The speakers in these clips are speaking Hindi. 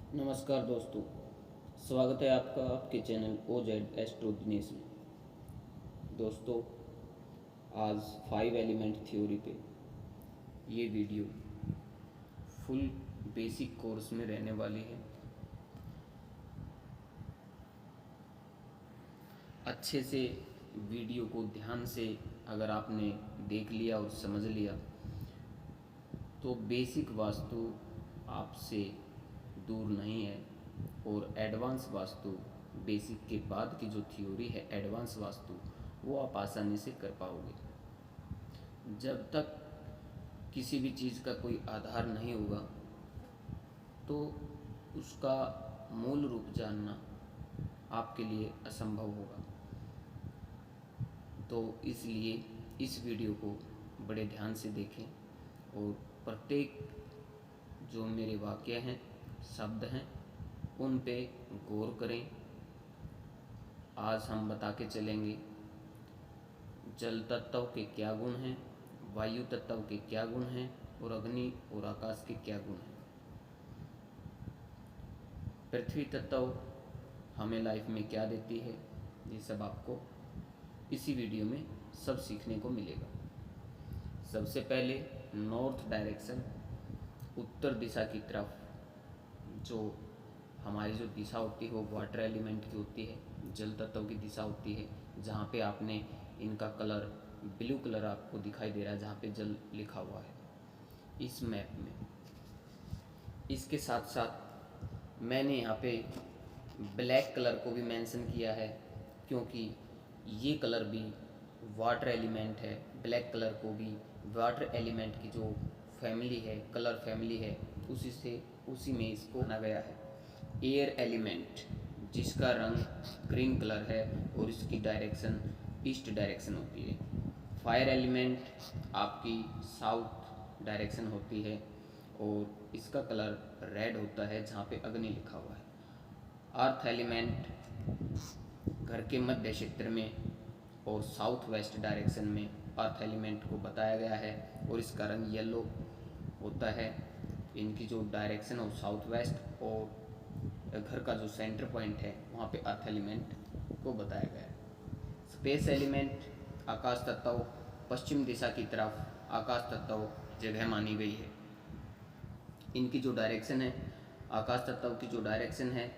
नमस्कार दोस्तों, स्वागत है आपका आपके चैनल OZ एस्ट्रो दिनेश में। दोस्तों, आज 5 एलिमेंट थ्योरी पे ये वीडियो फुल बेसिक कोर्स में रहने वाली है। अच्छे से वीडियो को ध्यान से अगर आपने देख लिया और समझ लिया तो बेसिक वास्तु आपसे दूर नहीं है और एडवांस वास्तु, बेसिक के बाद की जो थ्योरी है एडवांस वास्तु, वो आप आसानी से कर पाओगे। जब तक किसी भी चीज़ का कोई आधार नहीं होगा तो उसका मूल रूप जानना आपके लिए असंभव होगा। तो इसलिए इस वीडियो को बड़े ध्यान से देखें और प्रत्येक जो मेरे वाक्य हैं, शब्द हैं, उन पे गौर करें। आज हम बता के चलेंगे जल तत्व के क्या गुण हैं, वायु तत्व के क्या गुण हैं और अग्नि और आकाश के क्या गुण हैं। पृथ्वी तत्व हमें लाइफ में क्या देती है, ये सब आपको इसी वीडियो में सब सीखने को मिलेगा। सबसे पहले नॉर्थ डायरेक्शन, उत्तर दिशा की तरफ जो हमारी जो दिशा होती है वो वाटर एलिमेंट की होती है, जल तत्व की दिशा होती है। जहाँ पे आपने इनका कलर ब्लू कलर आपको दिखाई दे रहा है, जहाँ पे जल लिखा हुआ है इस मैप में। इसके साथ साथ मैंने यहाँ पे ब्लैक कलर को भी मेंशन किया है क्योंकि ये कलर भी वाटर एलिमेंट है। ब्लैक कलर को भी वाटर एलिमेंट की जो फैमिली है, कलर फैमिली है, उसी में इसको माना गया है। एयर एलिमेंट जिसका रंग ग्रीन कलर है और इसकी डायरेक्शन ईस्ट डायरेक्शन होती है। फायर एलिमेंट आपकी साउथ डायरेक्शन होती है और इसका कलर रेड होता है जहाँ पे अग्नि लिखा हुआ है। अर्थ एलिमेंट घर के मध्य क्षेत्र में और साउथ वेस्ट डायरेक्शन में अर्थ एलिमेंट को बताया गया है और इसका रंग येलो होता है। इनकी जो डायरेक्शन हो साउथ वेस्ट और घर का जो सेंटर पॉइंट है वहाँ पे अर्थ एलिमेंट को बताया गया है। स्पेस एलिमेंट आकाश तत्व, पश्चिम दिशा की तरफ आकाश तत्व जगह मानी गई है। इनकी जो डायरेक्शन है, आकाश तत्व की जो डायरेक्शन है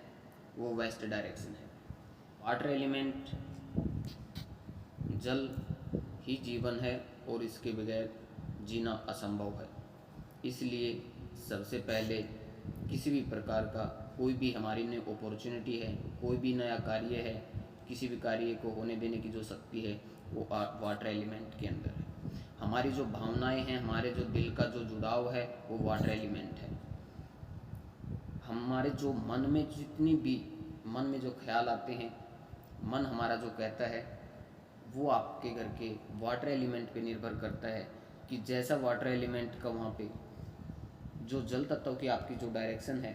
वो वेस्ट डायरेक्शन है। वाटर एलिमेंट, जल ही जीवन है और इसके बगैर जीना असंभव है। इसलिए सबसे पहले किसी भी प्रकार का कोई भी हमारी नई अपॉर्चुनिटी है, कोई भी नया कार्य है, किसी भी कार्य को होने देने की जो शक्ति है वो वाटर एलिमेंट के अंदर है। हमारी जो भावनाएं हैं, हमारे जो दिल का जो जुड़ाव है वो वाटर एलिमेंट है। हमारे जो मन में जितनी भी मन में जो ख्याल आते हैं, मन हमारा जो कहता है वो आपके घर के वाटर एलिमेंट पे निर्भर करता है कि जैसा वाटर एलिमेंट का वहाँ पे जो जल तत्व की आपकी जो डायरेक्शन है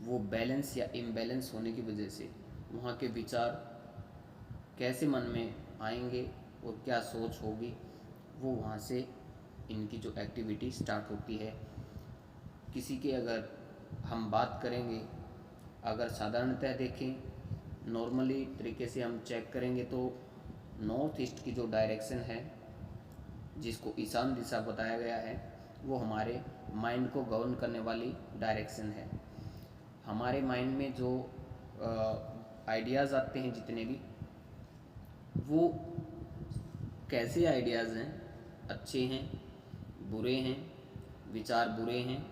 वो बैलेंस या इम्बैलेंस होने की वजह से वहाँ के विचार कैसे मन में आएंगे और क्या सोच होगी, वो वहाँ से इनकी जो एक्टिविटी स्टार्ट होती है। किसी के अगर हम बात करेंगे, अगर साधारणतः देखें, नॉर्मली तरीके से हम चेक करेंगे तो नॉर्थ ईस्ट की जो डायरेक्शन है जिसको ईशान दिशा बताया गया है वो हमारे माइंड को गवर्न करने वाली डायरेक्शन है। हमारे माइंड में जो आइडियाज़ आते हैं जितने भी, वो कैसे आइडियाज़ हैं, अच्छे हैं, बुरे हैं, विचार बुरे हैं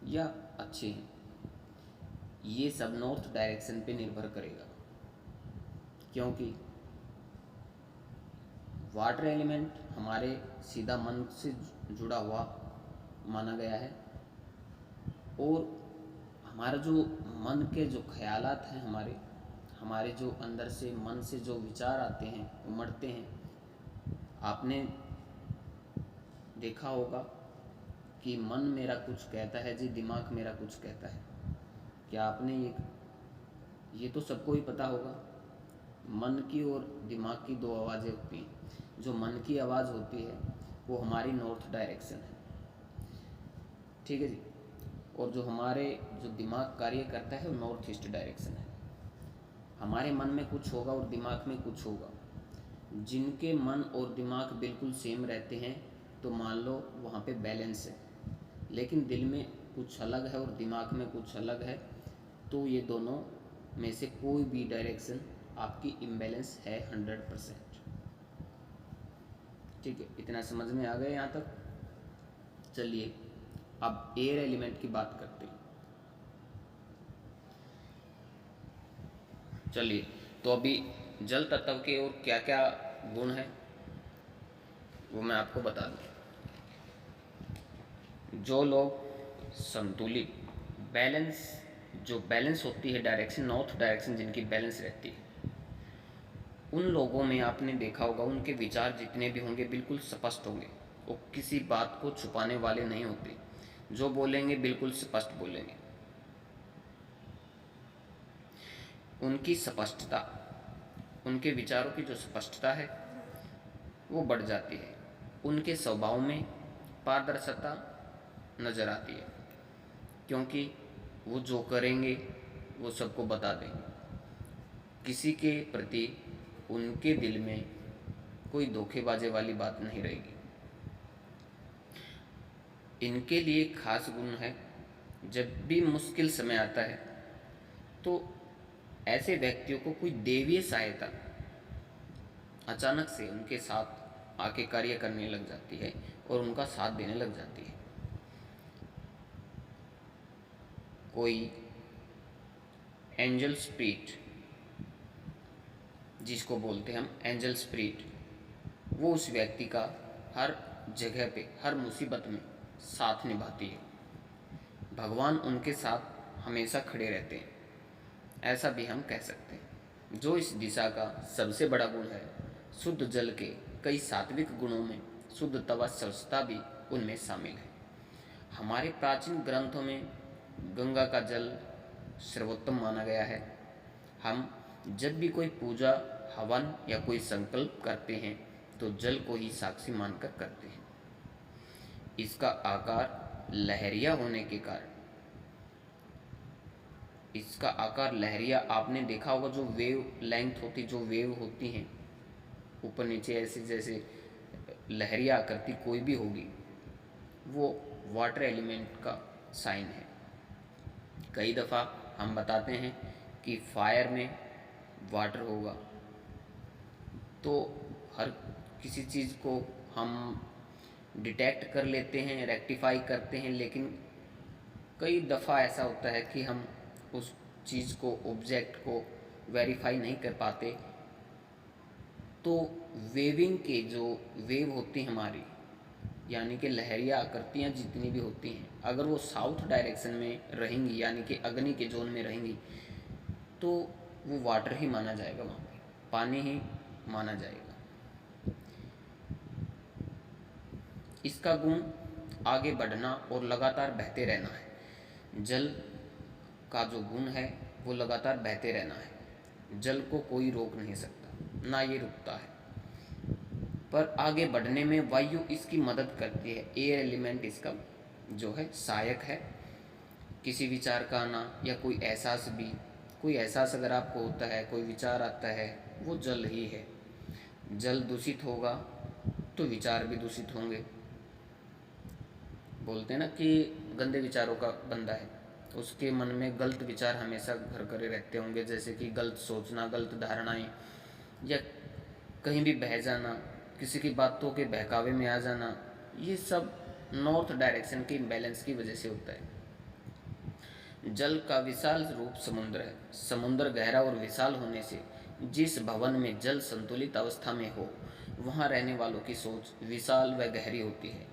या अच्छे हैं, ये सब नॉर्थ डायरेक्शन पे निर्भर करेगा। क्योंकि वाटर एलिमेंट हमारे सीधा मन से जुड़ा हुआ माना गया है और हमारा जो मन के जो ख्यालात हैं, हमारे जो अंदर से मन से जो विचार आते हैं, उमड़ते हैं, आपने देखा होगा कि मन मेरा कुछ कहता है जी, दिमाग मेरा कुछ कहता है। क्या आपने ये तो सबको ही पता होगा। मन की और दिमाग की दो आवाज़ें होती हैं। जो मन की आवाज़ होती है वो हमारी नॉर्थ डायरेक्शन है, ठीक है जी। और जो हमारे जो दिमाग कार्य करता है वो नॉर्थ ईस्ट डायरेक्शन है। हमारे मन में कुछ होगा और दिमाग में कुछ होगा। जिनके मन और दिमाग बिल्कुल सेम रहते हैं तो मान लो वहाँ पे बैलेंस है, लेकिन दिल में कुछ अलग है और दिमाग में कुछ अलग है, तो ये दोनों में से कोई भी डायरेक्शन आपकी इम्बैलेंस है 100%। ठीक है, इतना समझ में आ गया यहाँ तक। चलिए अब एयर एलिमेंट की बात करते हैं। चलिए तो अभी जल तत्व के और क्या क्या गुण हैं वो मैं आपको बता दूं। जो लोग संतुलित जो बैलेंस होती है डायरेक्शन, नॉर्थ डायरेक्शन जिनकी बैलेंस रहती है, उन लोगों में आपने देखा होगा उनके विचार जितने भी होंगे बिल्कुल स्पष्ट होंगे। वो किसी बात को छुपाने वाले नहीं होते, जो बोलेंगे बिल्कुल स्पष्ट बोलेंगे। उनकी स्पष्टता, उनके विचारों की जो स्पष्टता है वो बढ़ जाती है। उनके स्वभाव में पारदर्शिता नज़र आती है, क्योंकि वो जो करेंगे वो सबको बता देंगे। किसी के प्रति उनके दिल में कोई धोखेबाजी वाली बात नहीं रहेगी। इनके लिए खास गुण है, जब भी मुश्किल समय आता है तो ऐसे व्यक्तियों को कोई देवीय सहायता अचानक से उनके साथ आके कार्य करने लग जाती है और उनका साथ देने लग जाती है। कोई एंजल स्पिरिट, जिसको बोलते हैं हम एंजल स्पिरिट, वो उस व्यक्ति का हर जगह पे हर मुसीबत में साथ निभाती है। भगवान उनके साथ हमेशा खड़े रहते हैं, ऐसा भी हम कह सकते हैं। जो इस दिशा का सबसे बड़ा गुण है, शुद्ध जल के कई सात्विक गुणों में शुद्धता व स्वच्छता भी उनमें शामिल है। हमारे प्राचीन ग्रंथों में गंगा का जल सर्वोत्तम माना गया है। हम जब भी कोई पूजा, हवन या कोई संकल्प करते हैं तो जल को ही साक्षी मानकर करते हैं। इसका आकार लहरिया होने के कारण, इसका आकार लहरिया, आपने देखा होगा जो वेव लेंथ होती, जो वेव होती हैं ऊपर नीचे ऐसे जैसे लहरिया आकृति कोई भी होगी, वो वाटर एलिमेंट का साइन है। कई दफ़ा हम बताते हैं कि फायर में वाटर होगा, तो हर किसी चीज़ को हम डिटेक्ट कर लेते हैं, रेक्टिफाई करते हैं, लेकिन कई दफ़ा ऐसा होता है कि हम उस चीज़ को, ऑब्जेक्ट को वेरीफाई नहीं कर पाते। तो वेविंग के जो वेव होती हमारी, यानी कि लहरिया आकृतियाँ जितनी भी होती हैं, अगर वो साउथ डायरेक्शन में रहेंगी, यानी कि अग्नि के जोन में रहेंगी, तो वो वाटर ही माना जाएगा, वहाँ पे पानी ही माना जाएगा। इसका गुण आगे बढ़ना और लगातार बहते रहना है। जल का जो गुण है वो लगातार बहते रहना है। जल को कोई रोक नहीं सकता, ना ये रुकता है, पर आगे बढ़ने में वायु इसकी मदद करती है। एयर एलिमेंट इसका जो है सहायक है। किसी विचार का आना या कोई एहसास भी, कोई एहसास अगर आपको होता है, कोई विचार आता है, वो जल ही है। जल दूषित होगा तो विचार भी दूषित होंगे। बोलते हैं ना कि गंदे विचारों का बंदा है, उसके मन में गलत विचार हमेशा घर करे रहते होंगे, जैसे कि गलत सोचना, गलत धारणाएं, या कहीं भी बह जाना, किसी की बातों के बहकावे में आ जाना। ये सब नॉर्थ डायरेक्शन के इम्बैलेंस की वजह से होता है। जल का विशाल रूप समुद्र है। समुद्र गहरा और विशाल होने से जिस भवन में जल संतुलित अवस्था में हो, वहाँ रहने वालों की सोच विशाल व गहरी होती है।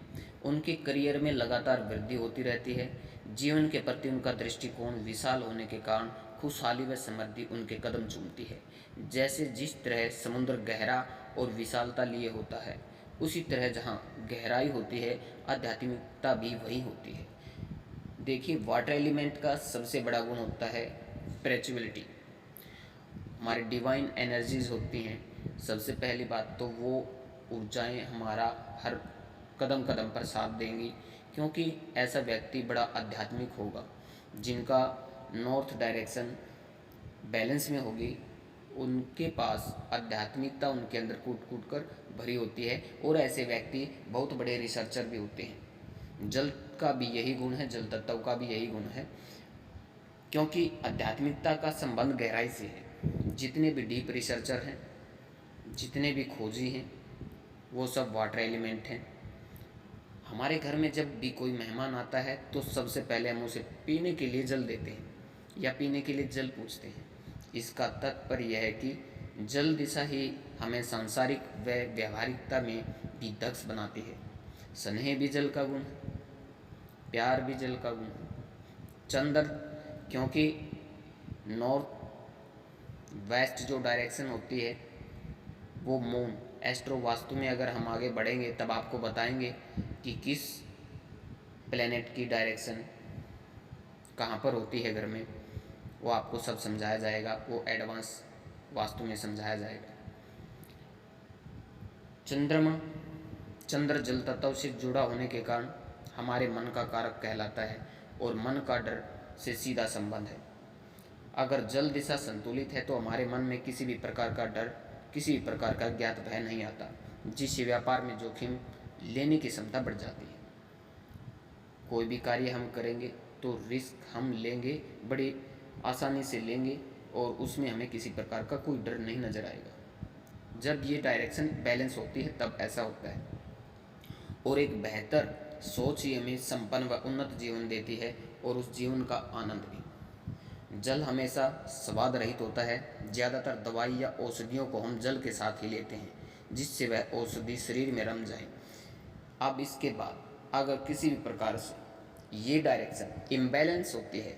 उनके करियर में लगातार वृद्धि होती रहती है। जीवन के प्रति उनका दृष्टिकोण विशाल होने के कारण खुशहाली व समृद्धि उनके कदम चूमती है। जैसे जिस तरह समुद्र गहरा और विशालता लिए होता है, उसी तरह जहाँ गहराई होती है, आध्यात्मिकता भी वही होती है। देखिए, वाटर एलिमेंट का सबसे बड़ा गुण होता है स्पिरिचुअलिटी। हमारी डिवाइन एनर्जीज होती हैं। सबसे पहली बात तो वो ऊर्जाएं हमारा हर कदम कदम पर साथ देंगी, क्योंकि ऐसा व्यक्ति बड़ा आध्यात्मिक होगा। जिनका नॉर्थ डायरेक्शन बैलेंस में होगी, उनके पास आध्यात्मिकता उनके अंदर कूट कूट कर भरी होती है, और ऐसे व्यक्ति बहुत बड़े रिसर्चर भी होते हैं। जल का भी यही गुण है, जल तत्व का भी यही गुण है, क्योंकि आध्यात्मिकता का संबंध गहराई से है। जितने भी डीप रिसर्चर हैं, जितने भी खोजी हैं, वो सब वाटर एलिमेंट हैं। हमारे घर में जब भी कोई मेहमान आता है तो सबसे पहले हम उसे पीने के लिए जल देते हैं या पीने के लिए जल पूछते हैं। इसका तात्पर्य यह है कि जल दिशा ही हमें सांसारिक व व्यावहारिकता में भी दक्ष बनाती है। स्नेह भी जल का गुण, प्यार भी जल का गुण। चंद्र, क्योंकि नॉर्थ वेस्ट जो डायरेक्शन होती है वो मून, एस्ट्रो वास्तु में अगर हम आगे बढ़ेंगे तब आपको बताएंगे कि किस प्लेनेट की डायरेक्शन कहाँ पर होती है घर में, वो आपको सब समझाया जाएगा, वो एडवांस वास्तु में समझाया जाएगा। चंद्रमा, चंद्र जल तत्व से जुड़ा होने के कारण हमारे मन का कारक कहलाता है और मन का डर से सीधा संबंध है। अगर जल दिशा संतुलित है तो हमारे मन में किसी भी प्रकार का डर, किसी भी प्रकार का ज्ञात भय नहीं आता, जिससे व्यापार में जोखिम लेने की क्षमता बढ़ जाती है। कोई भी कार्य हम करेंगे तो रिस्क हम लेंगे, बड़ी आसानी से लेंगे, और उसमें हमें किसी प्रकार का कोई डर नहीं नजर आएगा। जब ये डायरेक्शन बैलेंस होती है तब ऐसा होता है, और एक बेहतर सोच ही हमें संपन्न व उन्नत जीवन देती है, और उस जीवन का आनंद भी। जल हमेशा स्वाद रहित होता है। ज़्यादातर दवाई या औषधियों को हम जल के साथ ही लेते हैं, जिससे वह औषधि शरीर में रम जाए। अब इसके बाद अगर किसी भी प्रकार से ये डायरेक्शन इम्बैलेंस होती है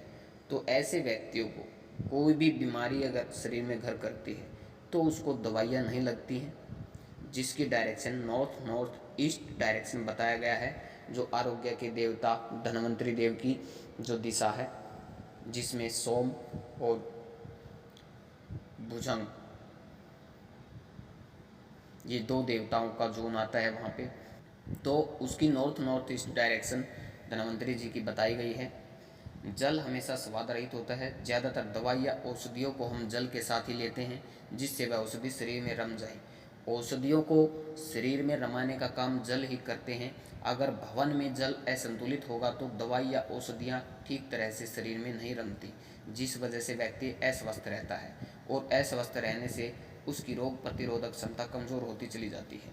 तो ऐसे व्यक्तियों को कोई भी बीमारी अगर शरीर में घर करती है तो उसको दवाइयाँ नहीं लगती हैं। जिसकी direction north north east direction बताया गया है, जो आरोग्य के देवता धन्वंतरी देव की जो दिशा है, जिसमें सोम और भुजंग ये दो देवताओं का जोन आता है वहाँ पे, तो उसकी north north east direction Dhanvantari ji की बताई गई है। जल हमेशा स्वाद रहित होता है। ज़्यादातर दवाई या औषधियों को हम जल के साथ ही लेते हैं, जिससे वह औषधि शरीर में रम जाए। औषधियों को शरीर में रमाने का काम जल ही करते हैं। अगर भवन में जल असंतुलित होगा तो दवाई या औषधियाँ ठीक तरह से शरीर में नहीं रमती, जिस वजह से व्यक्ति अस्वस्थ रहता है, और अस्वस्थ रहने से उसकी रोग प्रतिरोधक क्षमता कमज़ोर होती चली जाती है।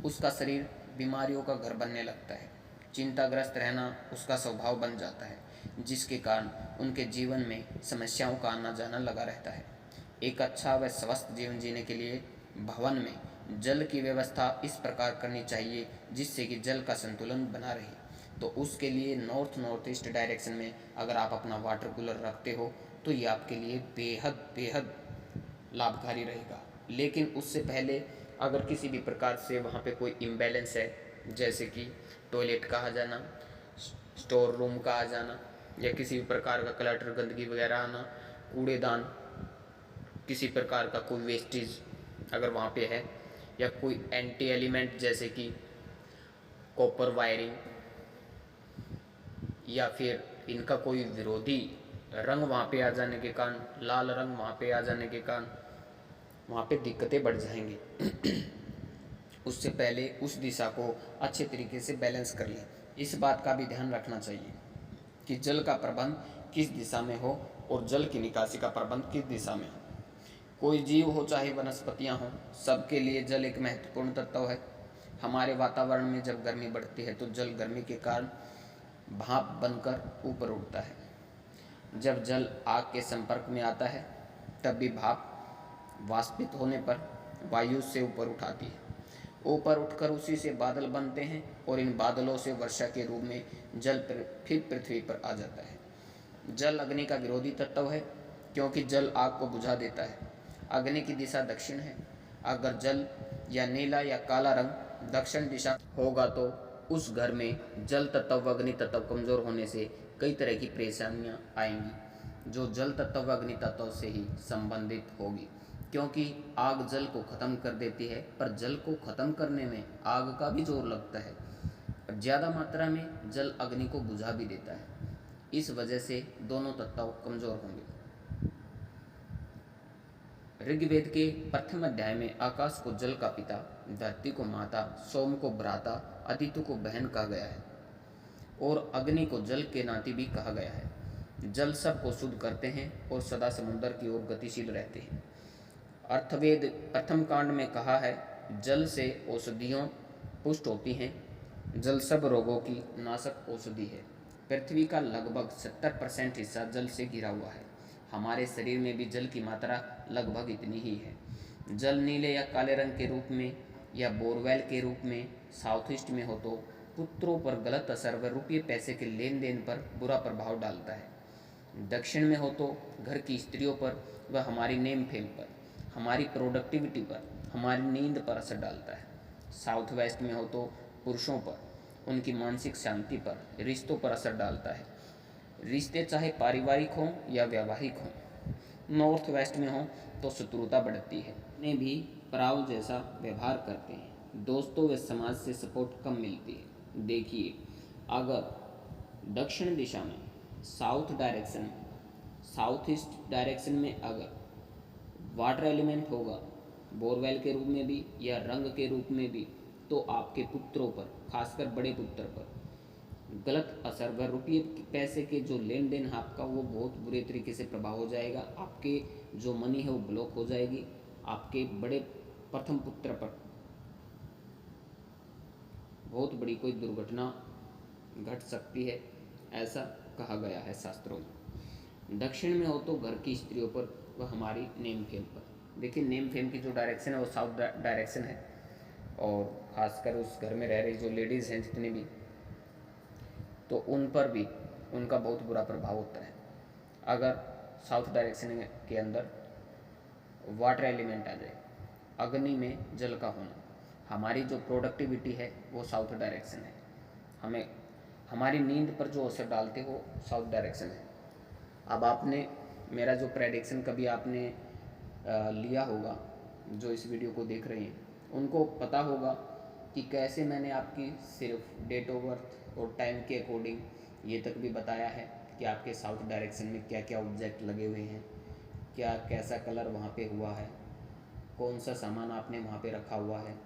उसका शरीर बीमारियों का घर बनने लगता है। चिंताग्रस्त रहना उसका स्वभाव बन जाता है, जिसके कारण उनके जीवन में समस्याओं का आना जाना लगा रहता है। एक अच्छा व स्वस्थ जीवन जीने के लिए भवन में जल की व्यवस्था इस प्रकार करनी चाहिए जिससे कि जल का संतुलन बना रहे। तो उसके लिए नॉर्थ नॉर्थ ईस्ट डायरेक्शन में अगर आप अपना वाटर कूलर रखते हो तो ये आपके लिए बेहद बेहद लाभकारी रहेगा। लेकिन उससे पहले अगर किसी भी प्रकार से वहाँ पे कोई इम्बैलेंस है, जैसे कि टॉयलेट का आ जाना, स्टोर रूम का आ जाना, या किसी भी प्रकार का क्लटर गंदगी वगैरह आना, कूड़ेदान, किसी प्रकार का कोई वेस्टेज अगर वहाँ पे है, या कोई एंटी एलिमेंट जैसे कि कॉपर वायरिंग, या फिर इनका कोई विरोधी रंग वहाँ पे आ जाने के कारण, लाल रंग वहाँ पे आ जाने के कारण वहाँ पे दिक्कतें बढ़ जाएंगी। उससे पहले उस दिशा को अच्छे तरीके से बैलेंस कर लें। इस बात का भी ध्यान रखना चाहिए कि जल का प्रबंध किस दिशा में हो और जल की निकासी का प्रबंध किस दिशा में हो। कोई जीव हो चाहे वनस्पतियाँ हों, सबके लिए जल एक महत्वपूर्ण तत्व है। हमारे वातावरण में जब गर्मी बढ़ती है तो जल गर्मी के कारण भाप बनकर ऊपर उठता है। जब जल आग के संपर्क में आता है तब भी भाप वाष्पित होने पर वायु से ऊपर उठाती है। ऊपर उठकर उसी से बादल बनते हैं और इन बादलों से वर्षा के रूप में जल फिर पृथ्वी पर आ जाता है। जल अग्नि का विरोधी तत्व है, क्योंकि जल आग को बुझा देता है। अग्नि की दिशा दक्षिण है। अगर जल या नीला या काला रंग दक्षिण दिशा होगा तो उस घर में जल तत्व अग्नि तत्व कमज़ोर होने से कई तरह की परेशानियां आएंगी, जो जल तत्व अग्नि तत्व से ही संबंधित होगी। क्योंकि आग जल को ख़त्म कर देती है, पर जल को ख़त्म करने में आग का भी जोर लगता है। और ज़्यादा मात्रा में जल अग्नि को बुझा भी देता है। इस वजह से दोनों तत्व कमज़ोर होंगे। ऋग्वेद के प्रथम अध्याय में आकाश को जल का पिता, धरती को माता, सोम को भ्राता, आदित्य को बहन कहा गया है और अग्नि को जल के नाती भी कहा गया है। जल सबको शुद्ध करते हैं और सदा समुद्र की ओर गतिशील रहते हैं। अर्थवेद प्रथम कांड में कहा है, जल से औषधियों पुष्ट होती हैं। जल सब रोगों की नाशक औषधि है। पृथ्वी का लगभग 70% हिस्सा जल से घिरा हुआ है। हमारे शरीर में भी जल की मात्रा लगभग इतनी ही है। जल नीले या काले रंग के रूप में या बोरवेल के रूप में साउथ ईस्ट में हो तो पुत्रों पर गलत असर व रुपये पैसे के लेन देन पर बुरा प्रभाव डालता है। दक्षिण में हो तो घर की स्त्रियों पर व हमारी नेम फेम पर, हमारी प्रोडक्टिविटी पर, हमारी नींद पर असर डालता है। साउथ वेस्ट में हो तो पुरुषों पर, उनकी मानसिक शांति पर, रिश्तों पर असर डालता है। रिश्ते चाहे पारिवारिक हों या वैवाहिक हों। नॉर्थ वेस्ट में हो तो शत्रुता बढ़ती है, ने भी पराव जैसा व्यवहार करते हैं। दोस्तों व समाज से सपोर्ट कम मिलती है। देखिए, अगर दक्षिण दिशा में साउथ ईस्ट डायरेक्शन में अगर वाटर एलिमेंट होगा, बोरवेल के रूप में भी या रंग के रूप में भी, तो आपके पुत्रों पर, खासकर बड़े पुत्र पर गलत असर व रुपये पैसे के जो लेन देन है आपका, वो बहुत बुरे तरीके से प्रभाव हो जाएगा। आपके जो मनी है वो ब्लॉक हो जाएगी। आपके बड़े प्रथम पुत्र पर बहुत बड़ी कोई दुर्घटना घट सकती है, ऐसा कहा गया है शास्त्रों में। दक्षिण में हो तो घर की स्त्रियों पर व हमारी नेम फेम पर। देखिए, नेम फेम की जो डायरेक्शन है वो साउथ डायरेक्शन है और ख़ासकर उस घर में रह रही जो लेडीज़ हैं जितनी भी, तो उन पर भी उनका बहुत बुरा प्रभाव होता है। अगर साउथ डायरेक्शन के अंदर वाटर एलिमेंट आ जाए, अग्नि में जल का होना, हमारी जो प्रोडक्टिविटी है वो साउथ डायरेक्शन है। हमें हमारी नींद पर जो असर डालते हो साउथ डायरेक्शन है। अब आपने मेरा जो प्रेडिक्शन कभी आपने लिया होगा, जो इस वीडियो को देख रहे हैं, उनको पता होगा कि कैसे मैंने आपकी सिर्फ डेट ऑफ बर्थ और टाइम के अकॉर्डिंग ये तक भी बताया है कि आपके साउथ डायरेक्शन में क्या क्या ऑब्जेक्ट लगे हुए हैं, क्या कैसा कलर वहाँ पे हुआ है, कौन सा सामान आपने वहाँ पे रखा हुआ है,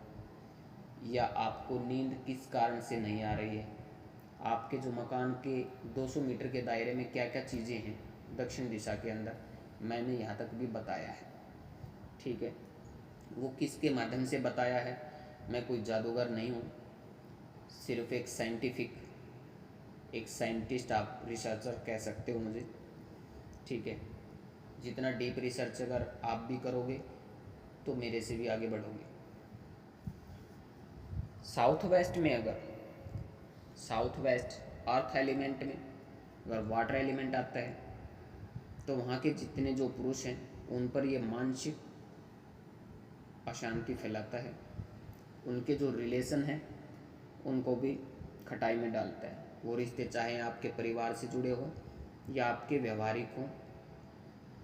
या आपको नींद किस कारण से नहीं आ रही है, आपके जो मकान के 200 मीटर के दायरे में क्या क्या चीज़ें हैं दक्षिण दिशा के अंदर, मैंने यहाँ तक भी बताया है। ठीक है, वो किसके माध्यम से बताया है, मैं कोई जादूगर नहीं हूँ, सिर्फ एक साइंटिस्ट, आप रिसर्चर कह सकते हो मुझे। ठीक है, जितना डीप रिसर्च अगर आप भी करोगे तो मेरे से भी आगे बढ़ोगे। साउथ वेस्ट अर्थ एलिमेंट में अगर वाटर एलिमेंट आता है तो वहाँ के जितने जो पुरुष हैं उन पर ये मानसिक अशांति फैलाता है। उनके जो रिलेशन हैं उनको भी खटाई में डालता है। वो रिश्ते चाहे आपके परिवार से जुड़े हो या आपके व्यवहारिक हो,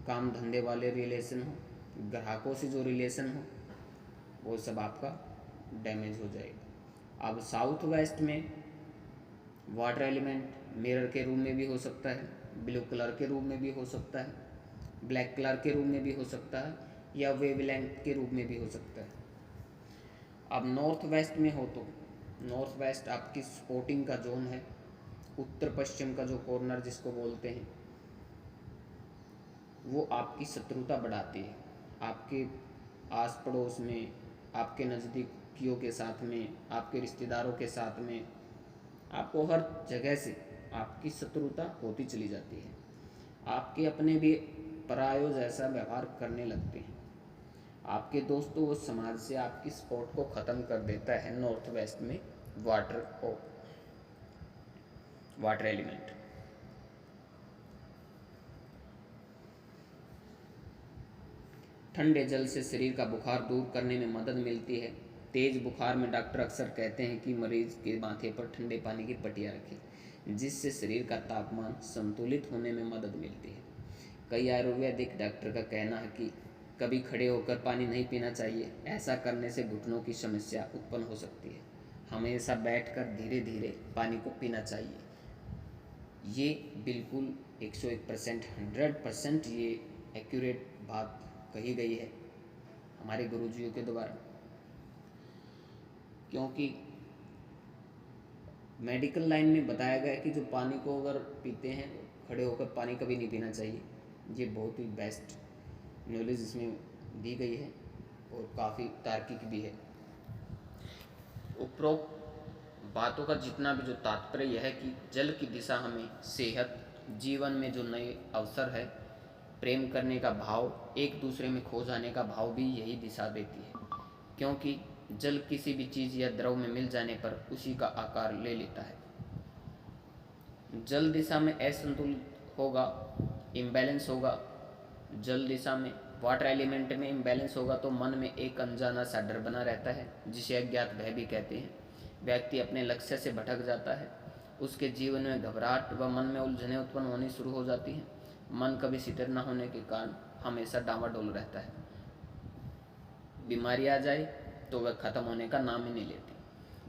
काम धंधे वाले रिलेशन हो, ग्राहकों से जो रिलेशन हो, वो सब आपका डैमेज हो जाएगा। अब साउथ वेस्ट में वाटर एलिमेंट मिरर के रूप में भी हो सकता है, ब्लू कलर के रूप में भी हो सकता है, ब्लैक कलर के रूप में भी हो सकता है, या वेवलेंथ के रूप में भी हो सकता है। अब नॉर्थ वेस्ट में हो तो नॉर्थ वेस्ट आपकी सपोर्टिंग का जोन है, उत्तर पश्चिम का जो कॉर्नर जिसको बोलते हैं, वो आपकी शत्रुता बढ़ाती है। आपके आस पड़ोस में, आपके नज़दीकियों के साथ में, आपके रिश्तेदारों के साथ में, आपको हर जगह से आपकी शत्रुता होती चली जाती है। आपके अपने भी परायों जैसा व्यवहार करने लगते हैं। आपके दोस्तों व समाज से आपकी सपोर्ट को ख़त्म कर देता है नॉर्थ वेस्ट में वाटर एलिमेंट। ठंडे जल से शरीर का बुखार दूर करने में मदद मिलती है। तेज़ बुखार में डॉक्टर अक्सर कहते हैं कि मरीज के माथे पर ठंडे पानी की पट्टियाँ रखें, जिससे शरीर का तापमान संतुलित होने में मदद मिलती है। कई आयुर्वेदिक डॉक्टर का कहना है कि कभी खड़े होकर पानी नहीं पीना चाहिए, ऐसा करने से घुटनों की समस्या उत्पन्न हो सकती है। हमेशा बैठकर धीरे धीरे पानी को पीना चाहिए। ये बिल्कुल 101% 100% ये एक्यूरेट बात कही गई है हमारे गुरुजियों के द्वारा, क्योंकि मेडिकल लाइन में बताया गया है कि जो पानी को अगर पीते हैं खड़े होकर पानी कभी नहीं पीना चाहिए। ये बहुत ही बेस्ट नॉलेज इसमें दी गई है और काफ़ी तार्किक भी है। उपरोक्त बातों का जितना भी जो तात्पर्य यह है कि जल की दिशा हमें सेहत, जीवन में जो नए अवसर है, प्रेम करने का भाव, एक दूसरे में खो जाने का भाव भी यही दिशा देती है, क्योंकि जल किसी भी चीज़ या द्रव में मिल जाने पर उसी का आकार ले लेता है। जल दिशा में असंतुलित होगा, इम्बैलेंस होगा, जल दिशा में वाटर एलिमेंट में इम्बैलेंस होगा तो मन में एक अनजाना सा डर बना रहता है, जिसे अज्ञात भय भी कहते हैं। व्यक्ति अपने लक्ष्य से भटक जाता है, उसके जीवन में घबराहट व मन में उलझनें उत्पन्न होनी शुरू हो जाती हैं। मन कभी स्थिर न होने के कारण हमेशा डामाडोल रहता है। बीमारी आ जाए तो वह खत्म होने का नाम ही नहीं लेती।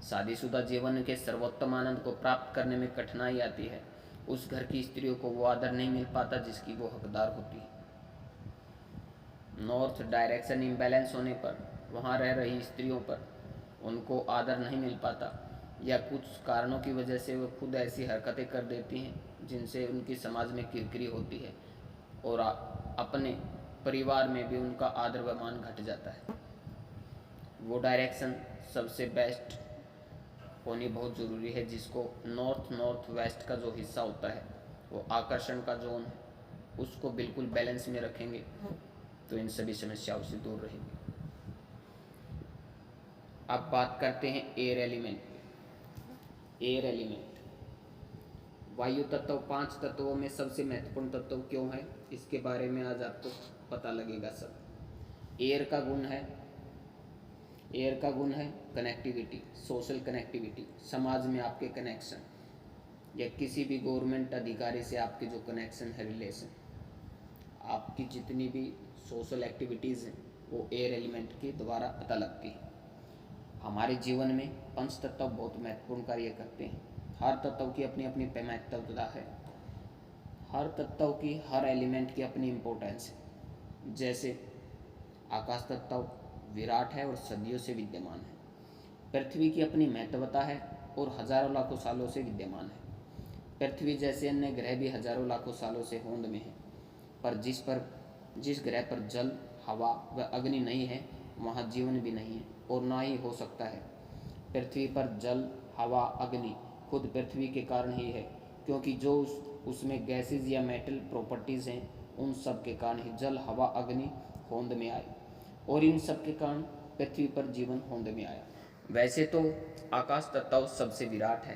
शादीशुदा जीवन के सर्वोत्तम आनंद को प्राप्त करने में कठिनाई आती है। उस घर की स्त्रियों को वो आदर नहीं मिल पाता जिसकी वो हकदार होती है। नॉर्थ डायरेक्शन इम्बैलेंस होने पर वहाँ रह रही स्त्रियों पर उनको आदर नहीं मिल पाता, या कुछ कारणों की वजह से वो खुद ऐसी हरकतें कर देती हैं जिनसे उनकी समाज में किरकिरी होती है और अपने परिवार में भी उनका आदर व मान घट जाता है। वो डायरेक्शन सबसे बेस्ट होनी बहुत ज़रूरी है, जिसको नॉर्थ वेस्ट का जो हिस्सा होता है वो आकर्षण का जोन है, उसको बिल्कुल बैलेंस में रखेंगे तो इन सभी समस्याओं से दूर रहेंगे। अब बात करते हैं एयर एलिमेंट। एयर एलिमेंट वायु तत्व 5 तत्वों में सबसे महत्वपूर्ण तत्व क्यों है, इसके बारे में आज आपको पता लगेगा सब। एयर का गुण है कनेक्टिविटी, सोशल कनेक्टिविटी, समाज में आपके कनेक्शन, या किसी भी गवर्नमेंट अधिकारी से आपके जो कनेक्शन है, रिलेशन, आपकी जितनी भी सोशल एक्टिविटीज़ हैं वो एयर एलिमेंट के द्वारा पता लगती है। हमारे जीवन में पंच तत्व बहुत महत्वपूर्ण कार्य करते हैं। हर तत्व की अपनी अपनी महत्वता है, हर तत्व की, हर एलिमेंट की अपनी इम्पोर्टेंस है। जैसे आकाश तत्व विराट है और सदियों से विद्यमान है। पृथ्वी की अपनी महत्वता है और हजारों लाखों सालों से विद्यमान है। पृथ्वी जैसे अन्य ग्रह भी हजारों लाखों सालों से होंद में है, पर जिस ग्रह पर जल, हवा व अग्नि नहीं है वहाँ जीवन भी नहीं है और ना ही हो सकता है। पृथ्वी पर जल, हवा, अग्नि खुद पृथ्वी के कारण ही है, क्योंकि जो उसमें गैसेज या मेटल प्रॉपर्टीज़ हैं उन सब के कारण ही जल, हवा, अग्नि होंद में आए और इन सब के कारण पृथ्वी पर जीवन होंद में आया। वैसे तो आकाश तत्व सबसे विराट है,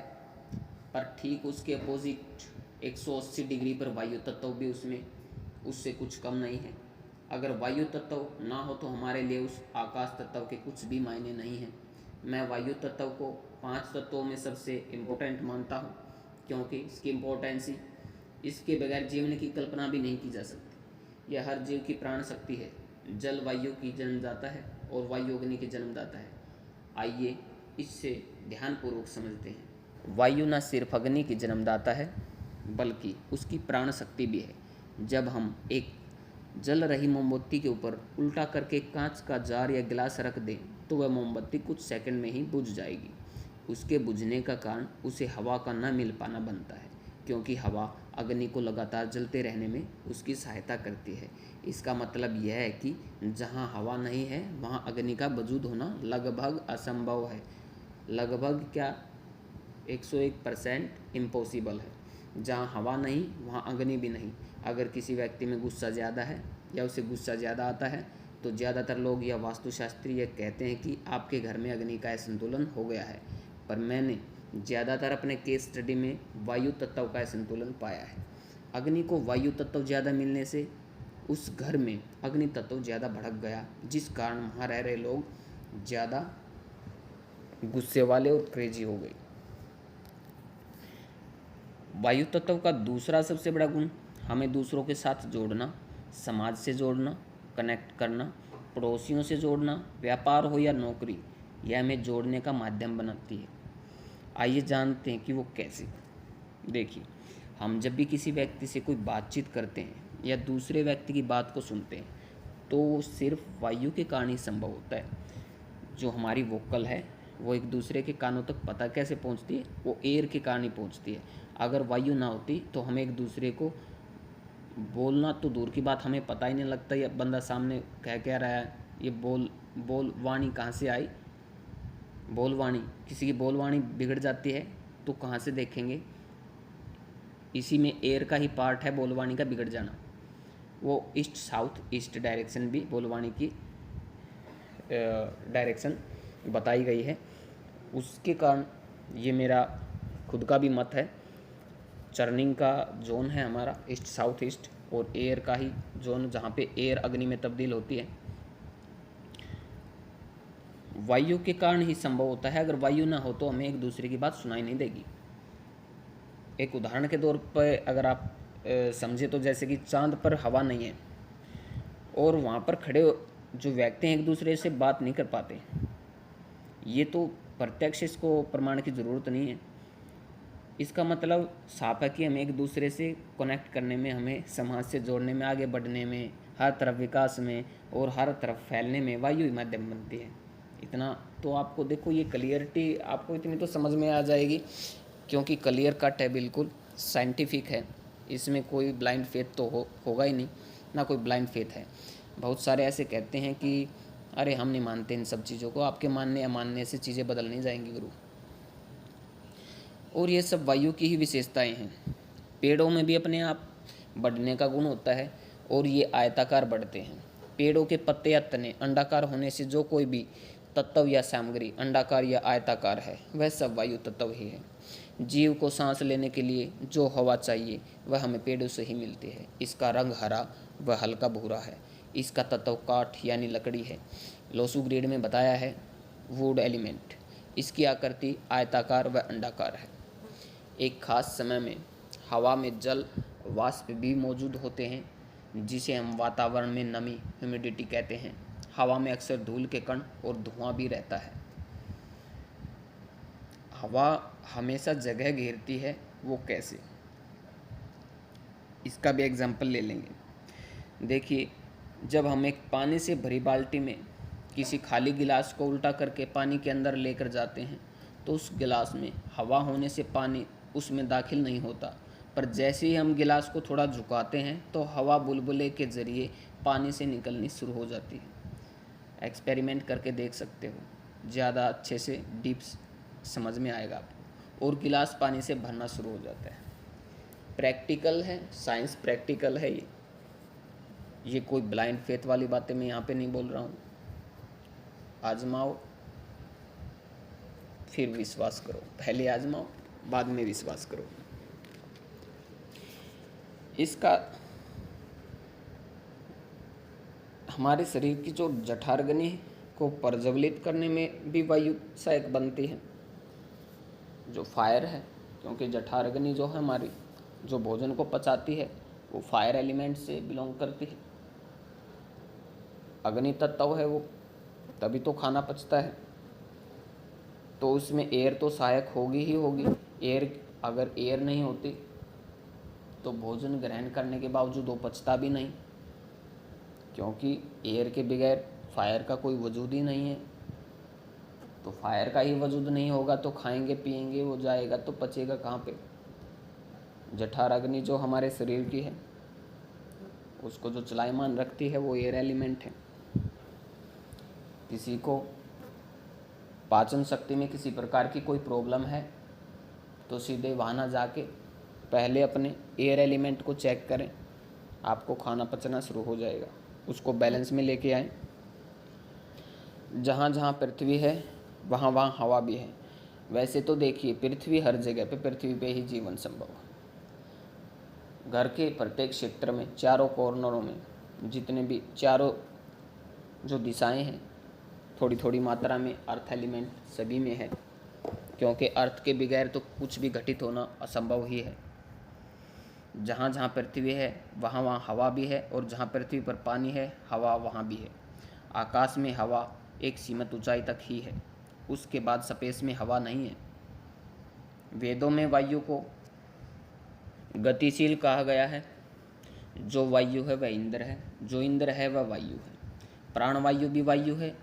पर ठीक उसके अपोजिट 180 डिग्री पर वायु तत्व भी उससे कुछ कम नहीं है। अगर वायु तत्व ना हो तो हमारे लिए उस आकाश तत्व के कुछ भी मायने नहीं हैं। मैं वायु तत्व को 5 तत्वों में सबसे इम्पोर्टेंट मानता हूँ, क्योंकि इसकी इम्पोर्टेंस ही, इसके बगैर जीवन की कल्पना भी नहीं की जा सकती। यह हर जीव की प्राण शक्ति है। जल वायु की जन्मदाता है और वायु अग्नि की जन्मदाता है। आइए इससे ध्यानपूर्वक समझते हैं। वायु न सिर्फ अग्नि की जन्मदाता है बल्कि उसकी प्राण शक्ति भी है। जब हम एक जल रही मोमबत्ती के ऊपर उल्टा करके कांच का जार या गिलास रख दें तो वह मोमबत्ती कुछ सेकंड में ही बुझ जाएगी। उसके बुझने का कारण उसे हवा का न मिल पाना बनता है, क्योंकि हवा अग्नि को लगातार जलते रहने में उसकी सहायता करती है। इसका मतलब यह है कि जहाँ हवा नहीं है वहाँ अग्नि का वजूद होना लगभग असंभव है। लगभग क्या, 101% इम्पॉसिबल है। जहाँ हवा नहीं वहाँ अग्नि भी नहीं। अगर किसी व्यक्ति में गुस्सा ज़्यादा है या उसे गुस्सा ज़्यादा आता है तो ज़्यादातर लोग या वास्तुशास्त्री ये कहते हैं कि आपके घर में अग्नि का असंतुलन हो गया है, पर मैंने ज़्यादातर अपने केस स्टडी में वायु तत्व का असंतुलन पाया है। अग्नि को वायु तत्व ज़्यादा मिलने से उस घर में अग्नि तत्व ज़्यादा भड़क गया, जिस कारण वहाँ रह रहे लोग ज़्यादा गुस्से वाले और क्रेजी हो गए। वायु तत्व का दूसरा सबसे बड़ा गुण हमें दूसरों के साथ जोड़ना, समाज से जोड़ना, कनेक्ट करना, पड़ोसियों से जोड़ना, व्यापार हो या नौकरी, यह हमें जोड़ने का माध्यम बनाती है। आइए जानते हैं कि वो कैसे। देखिए, हम जब भी किसी व्यक्ति से कोई बातचीत करते हैं या दूसरे व्यक्ति की बात को सुनते हैं तो वो सिर्फ वायु के कारण ही संभव होता है। जो हमारी वोकल है वो एक दूसरे के कानों तक पता कैसे पहुंचती है? वो एयर के कारण ही पहुंचती है। अगर वायु ना होती तो हमें एक दूसरे को बोलना तो दूर की बात, हमें पता ही नहीं लगता ये बंदा सामने कह क्या रहा है, ये बोल वाणी कहाँ से आई। बोलवाणी, किसी की बोलवाणी बिगड़ जाती है तो कहाँ से देखेंगे? इसी में एयर का ही पार्ट है बोलवाणी का बिगड़ जाना। वो ईस्ट साउथ ईस्ट डायरेक्शन भी बोलवाणी की डायरेक्शन बताई गई है। उसके कारण ये मेरा खुद का भी मत है। चर्निंग का जोन है हमारा ईस्ट साउथ ईस्ट, और एयर का ही जोन जहाँ पे एयर अग्नि में तब्दील होती है। वायु के कारण ही संभव होता है। अगर वायु ना हो तो हमें एक दूसरे की बात सुनाई नहीं देगी। एक उदाहरण के तौर पर अगर आप समझे तो जैसे कि चांद पर हवा नहीं है और वहाँ पर खड़े जो व्यक्ति हैं एक दूसरे से बात नहीं कर पाते, ये तो प्रत्यक्ष इसको प्रमाण की ज़रूरत नहीं है। इसका मतलब साफ है कि हमें एक दूसरे से कनेक्ट करने में, हमें समाज से जोड़ने में, आगे बढ़ने में, हर तरफ विकास में और हर तरफ फैलने में वायु ही माध्यम बनती है। इतना तो आपको देखो, ये क्लियरिटी आपको इतनी तो समझ में आ जाएगी, क्योंकि क्लियर कट है, बिल्कुल साइंटिफिक है। इसमें कोई ब्लाइंड फेथ तो होगा ही नहीं, ना कोई ब्लाइंड फेथ है। बहुत सारे ऐसे कहते हैं कि अरे हम नहीं मानते इन सब चीज़ों को। आपके मानने या मानने से चीज़ें बदल नहीं जाएंगी गुरु। और ये सब वायु की ही विशेषताएं हैं। पेड़ों में भी अपने आप बढ़ने का गुण होता है और ये आयताकार बढ़ते हैं। पेड़ों के पत्ते या तने अंडाकार होने से जो कोई भी तत्व या सामग्री अंडाकार या आयताकार है वह सब वायु तत्व ही है। जीव को सांस लेने के लिए जो हवा चाहिए वह हमें पेड़ों से ही मिलती है। इसका रंग हरा व हल्का भूरा है। इसका तत्व काठ यानी लकड़ी है। लोसू ग्रेड में बताया है वुड एलिमेंट। इसकी आकृति आयताकार व अंडाकार है। एक खास समय में हवा में जल वाष्प भी मौजूद होते हैं जिसे हम वातावरण में नमी ह्यूमिडिटी कहते हैं। हवा में अक्सर धूल के कण और धुआं भी रहता है। हवा हमेशा जगह घेरती है, वो कैसे? इसका भी एग्जाम्पल ले लेंगे। देखिए, जब हम एक पानी से भरी बाल्टी में किसी खाली गिलास को उल्टा करके पानी के अंदर लेकर जाते हैं तो उस गिलास में हवा होने से पानी उसमें दाखिल नहीं होता, पर जैसे ही हम गिलास को थोड़ा झुकाते हैं तो हवा बुलबुले के ज़रिए पानी से निकलनी शुरू हो जाती है। एक्सपेरिमेंट करके देख सकते हो, ज़्यादा अच्छे से डीप समझ में आएगा आपको। और गिलास पानी से भरना शुरू हो जाता है। प्रैक्टिकल है, साइंस प्रैक्टिकल है। ये कोई ब्लाइंड फेथ वाली बातें मैं यहाँ पे नहीं बोल रहा हूँ। आजमाओ फिर विश्वास करो। पहले आजमाओ बाद में विश्वास करो। इसका हमारे शरीर की जो जठराग्नि को प्रज्वलित करने में भी वायु सहायक बनती है, जो फायर है। क्योंकि जठराग्नि जो है हमारी, जो भोजन को पचाती है, वो फायर एलिमेंट से बिलोंग करती है। अग्नि तत्व है वो, तभी तो खाना पचता है। तो उसमें एयर तो सहायक होगी ही होगी। अगर एयर नहीं होती तो भोजन ग्रहण करने के बावजूद वो पचता भी नहीं, क्योंकि एयर के बगैर फायर का कोई वजूद ही नहीं है। तो फायर का ही वजूद नहीं होगा तो खाएंगे पिएंगे वो जाएगा तो पचेगा कहाँ पे? जठराग्नि जो हमारे शरीर की है उसको जो चलायमान रखती है वो एयर एलिमेंट है। किसी को पाचन शक्ति में किसी प्रकार की कोई प्रॉब्लम है तो सीधे वहाँ ना जाके पहले अपने एयर एलिमेंट को चेक करें, आपको खाना पचना शुरू हो जाएगा। उसको बैलेंस में लेके आएँ। जहाँ जहाँ पृथ्वी है वहाँ वहाँ हवा भी है। वैसे तो देखिए, पृथ्वी हर जगह पे, पृथ्वी पे ही जीवन संभव है। घर के प्रत्येक क्षेत्र में, चारों कॉर्नरों में, जितने भी चारों जो दिशाएं हैं, थोड़ी थोड़ी मात्रा में अर्थ एलिमेंट सभी में है, क्योंकि अर्थ के बगैर तो कुछ भी घटित होना असंभव ही है। जहाँ जहाँ पृथ्वी है वहाँ वहाँ हवा भी है, और जहाँ पृथ्वी पर पानी है हवा वहाँ भी है। आकाश में हवा एक सीमित ऊंचाई तक ही है, उसके बाद स्पेस में हवा नहीं है। वेदों में वायु को गतिशील कहा गया है। जो वायु है वह इंद्र है, जो इंद्र है वह वायु है। प्राणवायु भी वायु है,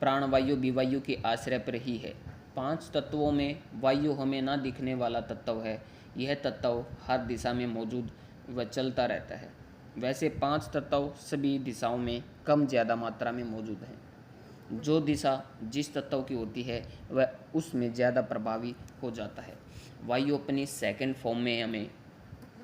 प्राणवायु भी वायु के आश्रय पर ही है। 5 तत्वों में वायु हमें ना दिखने वाला तत्व है। यह तत्व हर दिशा में मौजूद व चलता रहता है। वैसे 5 तत्व सभी दिशाओं में कम ज़्यादा मात्रा में मौजूद हैं। जो दिशा जिस तत्व की होती है वह उसमें ज़्यादा प्रभावी हो जाता है। वायु अपनी सेकंड फॉर्म में हमें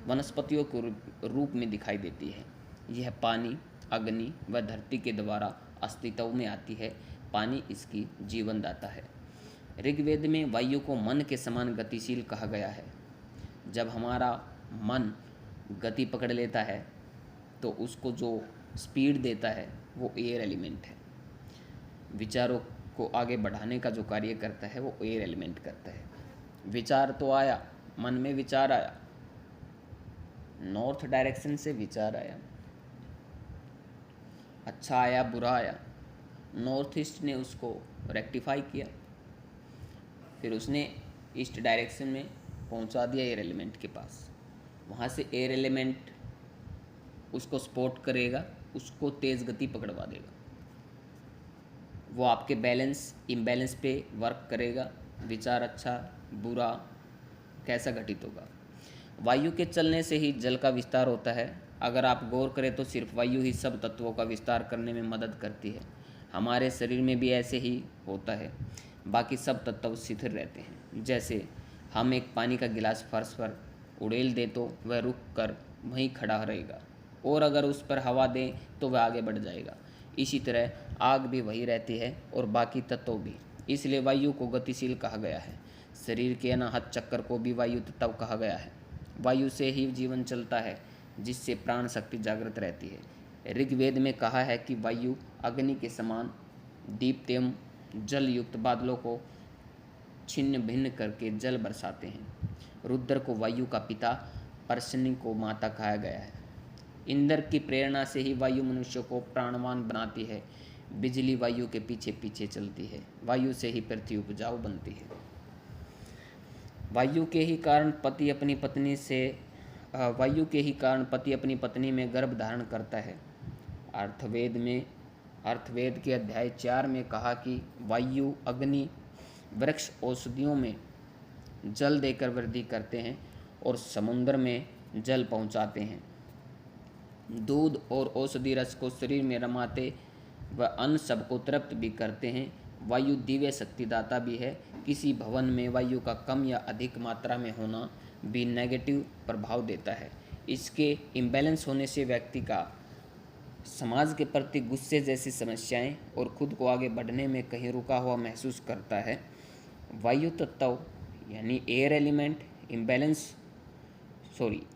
वनस्पतियों के रूप में दिखाई देती है। यह पानी, अग्नि व धरती के द्वारा अस्तित्व में आती है। पानी इसकी जीवनदाता है। ऋग्वेद में वायु को मन के समान गतिशील कहा गया है। जब हमारा मन गति पकड़ लेता है तो उसको जो स्पीड देता है वो एयर एलिमेंट है। विचारों को आगे बढ़ाने का जो कार्य करता है वो एयर एलिमेंट करता है। विचार तो आया, मन में विचार आया, नॉर्थ डायरेक्शन से विचार आया, अच्छा आया बुरा आया, नॉर्थ ईस्ट ने उसको रेक्टिफाई किया, फिर उसने ईस्ट डायरेक्शन में पहुंचा दिया एयर एलिमेंट के पास। वहाँ से एयर एलिमेंट उसको स्पॉट करेगा, उसको तेज़ गति पकड़वा देगा। वो आपके बैलेंस इम्बैलेंस पे वर्क करेगा। विचार अच्छा बुरा कैसा घटित होगा। वायु के चलने से ही जल का विस्तार होता है। अगर आप गौर करें तो सिर्फ वायु ही सब तत्वों का विस्तार करने में मदद करती है। हमारे शरीर में भी ऐसे ही होता है। बाकी सब तत्व शिथिल रहते हैं। जैसे हम एक पानी का गिलास फर्श पर उड़ेल दें तो वह रुक कर वहीं खड़ा रहेगा, और अगर उस पर हवा दें तो वह आगे बढ़ जाएगा। इसी तरह आग भी वही रहती है और बाकी तत्व भी। इसलिए वायु को गतिशील कहा गया है। शरीर के अनाहत चक्कर को भी वायु तत्व कहा गया है। वायु से ही जीवन चलता है, जिससे प्राण शक्ति जागृत रहती है। ऋग्वेद में कहा है कि वायु अग्नि के समान दीप्त एवं जल युक्त बादलों को छिन्न भिन्न करके जल बरसाते हैं। रुद्र को वायु का पिता, पर्शनी को माता कहा गया है। इंद्र की प्रेरणा से ही वायु मनुष्य को प्राणवान बनाती है। बिजली वायु के पीछे पीछे चलती है। वायु से ही पृथ्वी उपजाऊ बनती है। वायु के ही कारण पति अपनी पत्नी में गर्भ धारण करता है। अर्थवेद के अध्याय 4 में कहा कि वायु, अग्नि, वृक्ष औषधियों में जल देकर वृद्धि करते हैं और समुद्र में जल पहुंचाते हैं। दूध और औषधि रस को शरीर में रमाते व अन्न सबको तृप्त भी करते हैं। वायु दिव्य शक्तिदाता भी है। किसी भवन में वायु का कम या अधिक मात्रा में होना भी नेगेटिव प्रभाव देता है। इसके इम्बैलेंस होने से व्यक्ति का समाज के प्रति गुस्से जैसी समस्याएं और खुद को आगे बढ़ने में कहीं रुका हुआ महसूस करता है। वायु तत्व यानी एयर एलिमेंट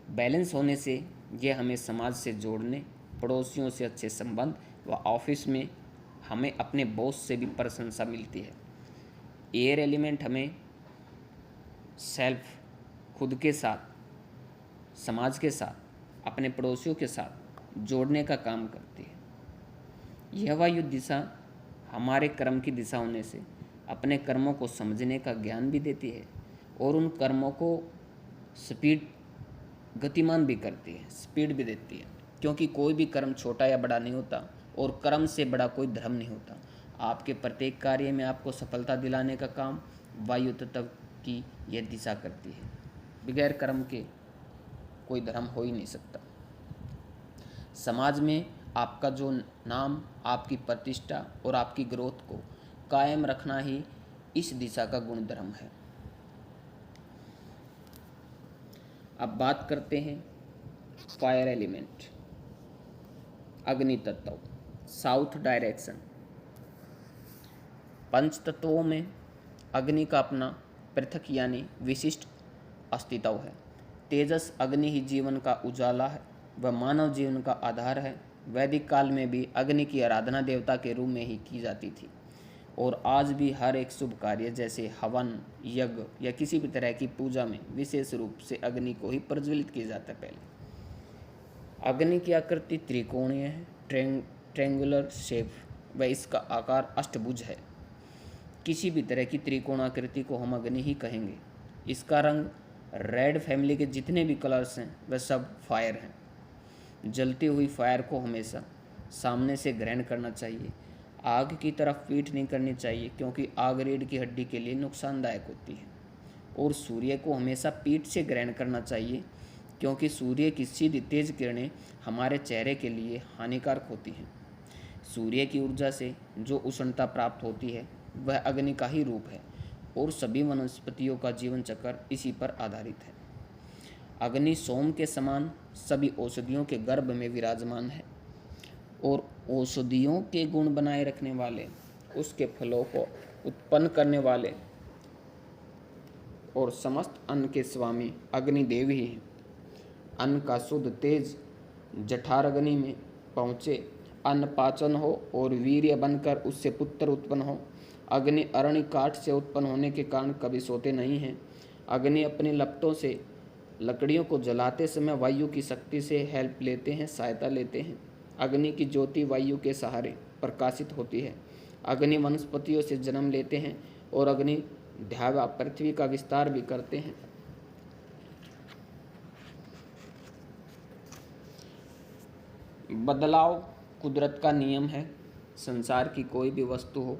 बैलेंस होने से यह हमें समाज से जोड़ने, पड़ोसियों से अच्छे संबंध व ऑफिस में हमें अपने बॉस से भी प्रशंसा मिलती है। एयर एलिमेंट हमें खुद के साथ, समाज के साथ, अपने पड़ोसियों के साथ जोड़ने का काम करती है। यह वायु दिशा हमारे कर्म की दिशा होने से अपने कर्मों को समझने का ज्ञान भी देती है और उन कर्मों को गतिमान भी करती है, स्पीड भी देती है। क्योंकि कोई भी कर्म छोटा या बड़ा नहीं होता और कर्म से बड़ा कोई धर्म नहीं होता। आपके प्रत्येक कार्य में आपको सफलता दिलाने का काम वायु तत्व की यह दिशा करती है। बगैर कर्म के कोई धर्म हो ही नहीं सकता। समाज में आपका जो नाम, आपकी प्रतिष्ठा और आपकी ग्रोथ को कायम रखना ही इस दिशा का गुण धर्म है। अब बात करते हैं फायर एलिमेंट, अग्नि तत्व, साउथ डायरेक्शन। पंच तत्वों में अग्नि का अपना पृथक यानी विशिष्ट अस्तित्व है। तेजस अग्नि ही जीवन का उजाला है, वह मानव जीवन का आधार है। वैदिक काल में भी अग्नि की आराधना देवता के रूप में ही की जाती थी और आज भी हर एक शुभ कार्य जैसे हवन, यज्ञ या किसी भी तरह की पूजा में विशेष रूप से अग्नि को ही प्रज्वलित किया जाता है। पहले अग्नि की आकृति त्रिकोणीय है, ट्रेंगुलर शेप, व इसका आकार अष्टभुज है। किसी भी तरह की त्रिकोणाकृति को हम अग्नि ही कहेंगे। इसका रंग रेड फैमिली के जितने भी कलर्स हैं वह सब फायर हैं। जलती हुई फायर को हमेशा सामने से ग्रहण करना चाहिए। आग की तरफ पीठ नहीं करनी चाहिए, क्योंकि आग रीढ़ की हड्डी के लिए नुकसानदायक होती है। और सूर्य को हमेशा पीठ से ग्रहण करना चाहिए, क्योंकि सूर्य की सीधी तेज किरणें हमारे चेहरे के लिए हानिकारक होती हैं। सूर्य की ऊर्जा से जो उष्णता प्राप्त होती है वह अग्नि का ही रूप है, और सभी वनस्पतियों का जीवन चक्र इसी पर आधारित है। अग्नि सोम के समान सभी औषधियों के गर्भ में विराजमान है, और औषधियों के गुण बनाए रखने वाले, उसके फलों को उत्पन्न करने वाले और समस्त अन्न के स्वामी अग्निदेव ही हैं। अन्न का शुद्ध तेज जठार अग्नि में पहुँचे, अन्न पाचन हो और वीर्य बनकर उससे पुत्र उत्पन्न हो। अग्नि अरण्य काठ से उत्पन्न होने के कारण कभी सोते नहीं हैं। अग्नि अपनी लपटों से लकड़ियों को जलाते समय वायु की शक्ति से हेल्प लेते हैं, सहायता लेते हैं। अग्नि की ज्योति वायु के सहारे प्रकाशित होती है। अग्नि वनस्पतियों से जन्म लेते हैं और अग्नि ध्यावा पृथ्वी का विस्तार भी करते हैं। बदलाव कुदरत का नियम है। संसार की कोई भी वस्तु हो,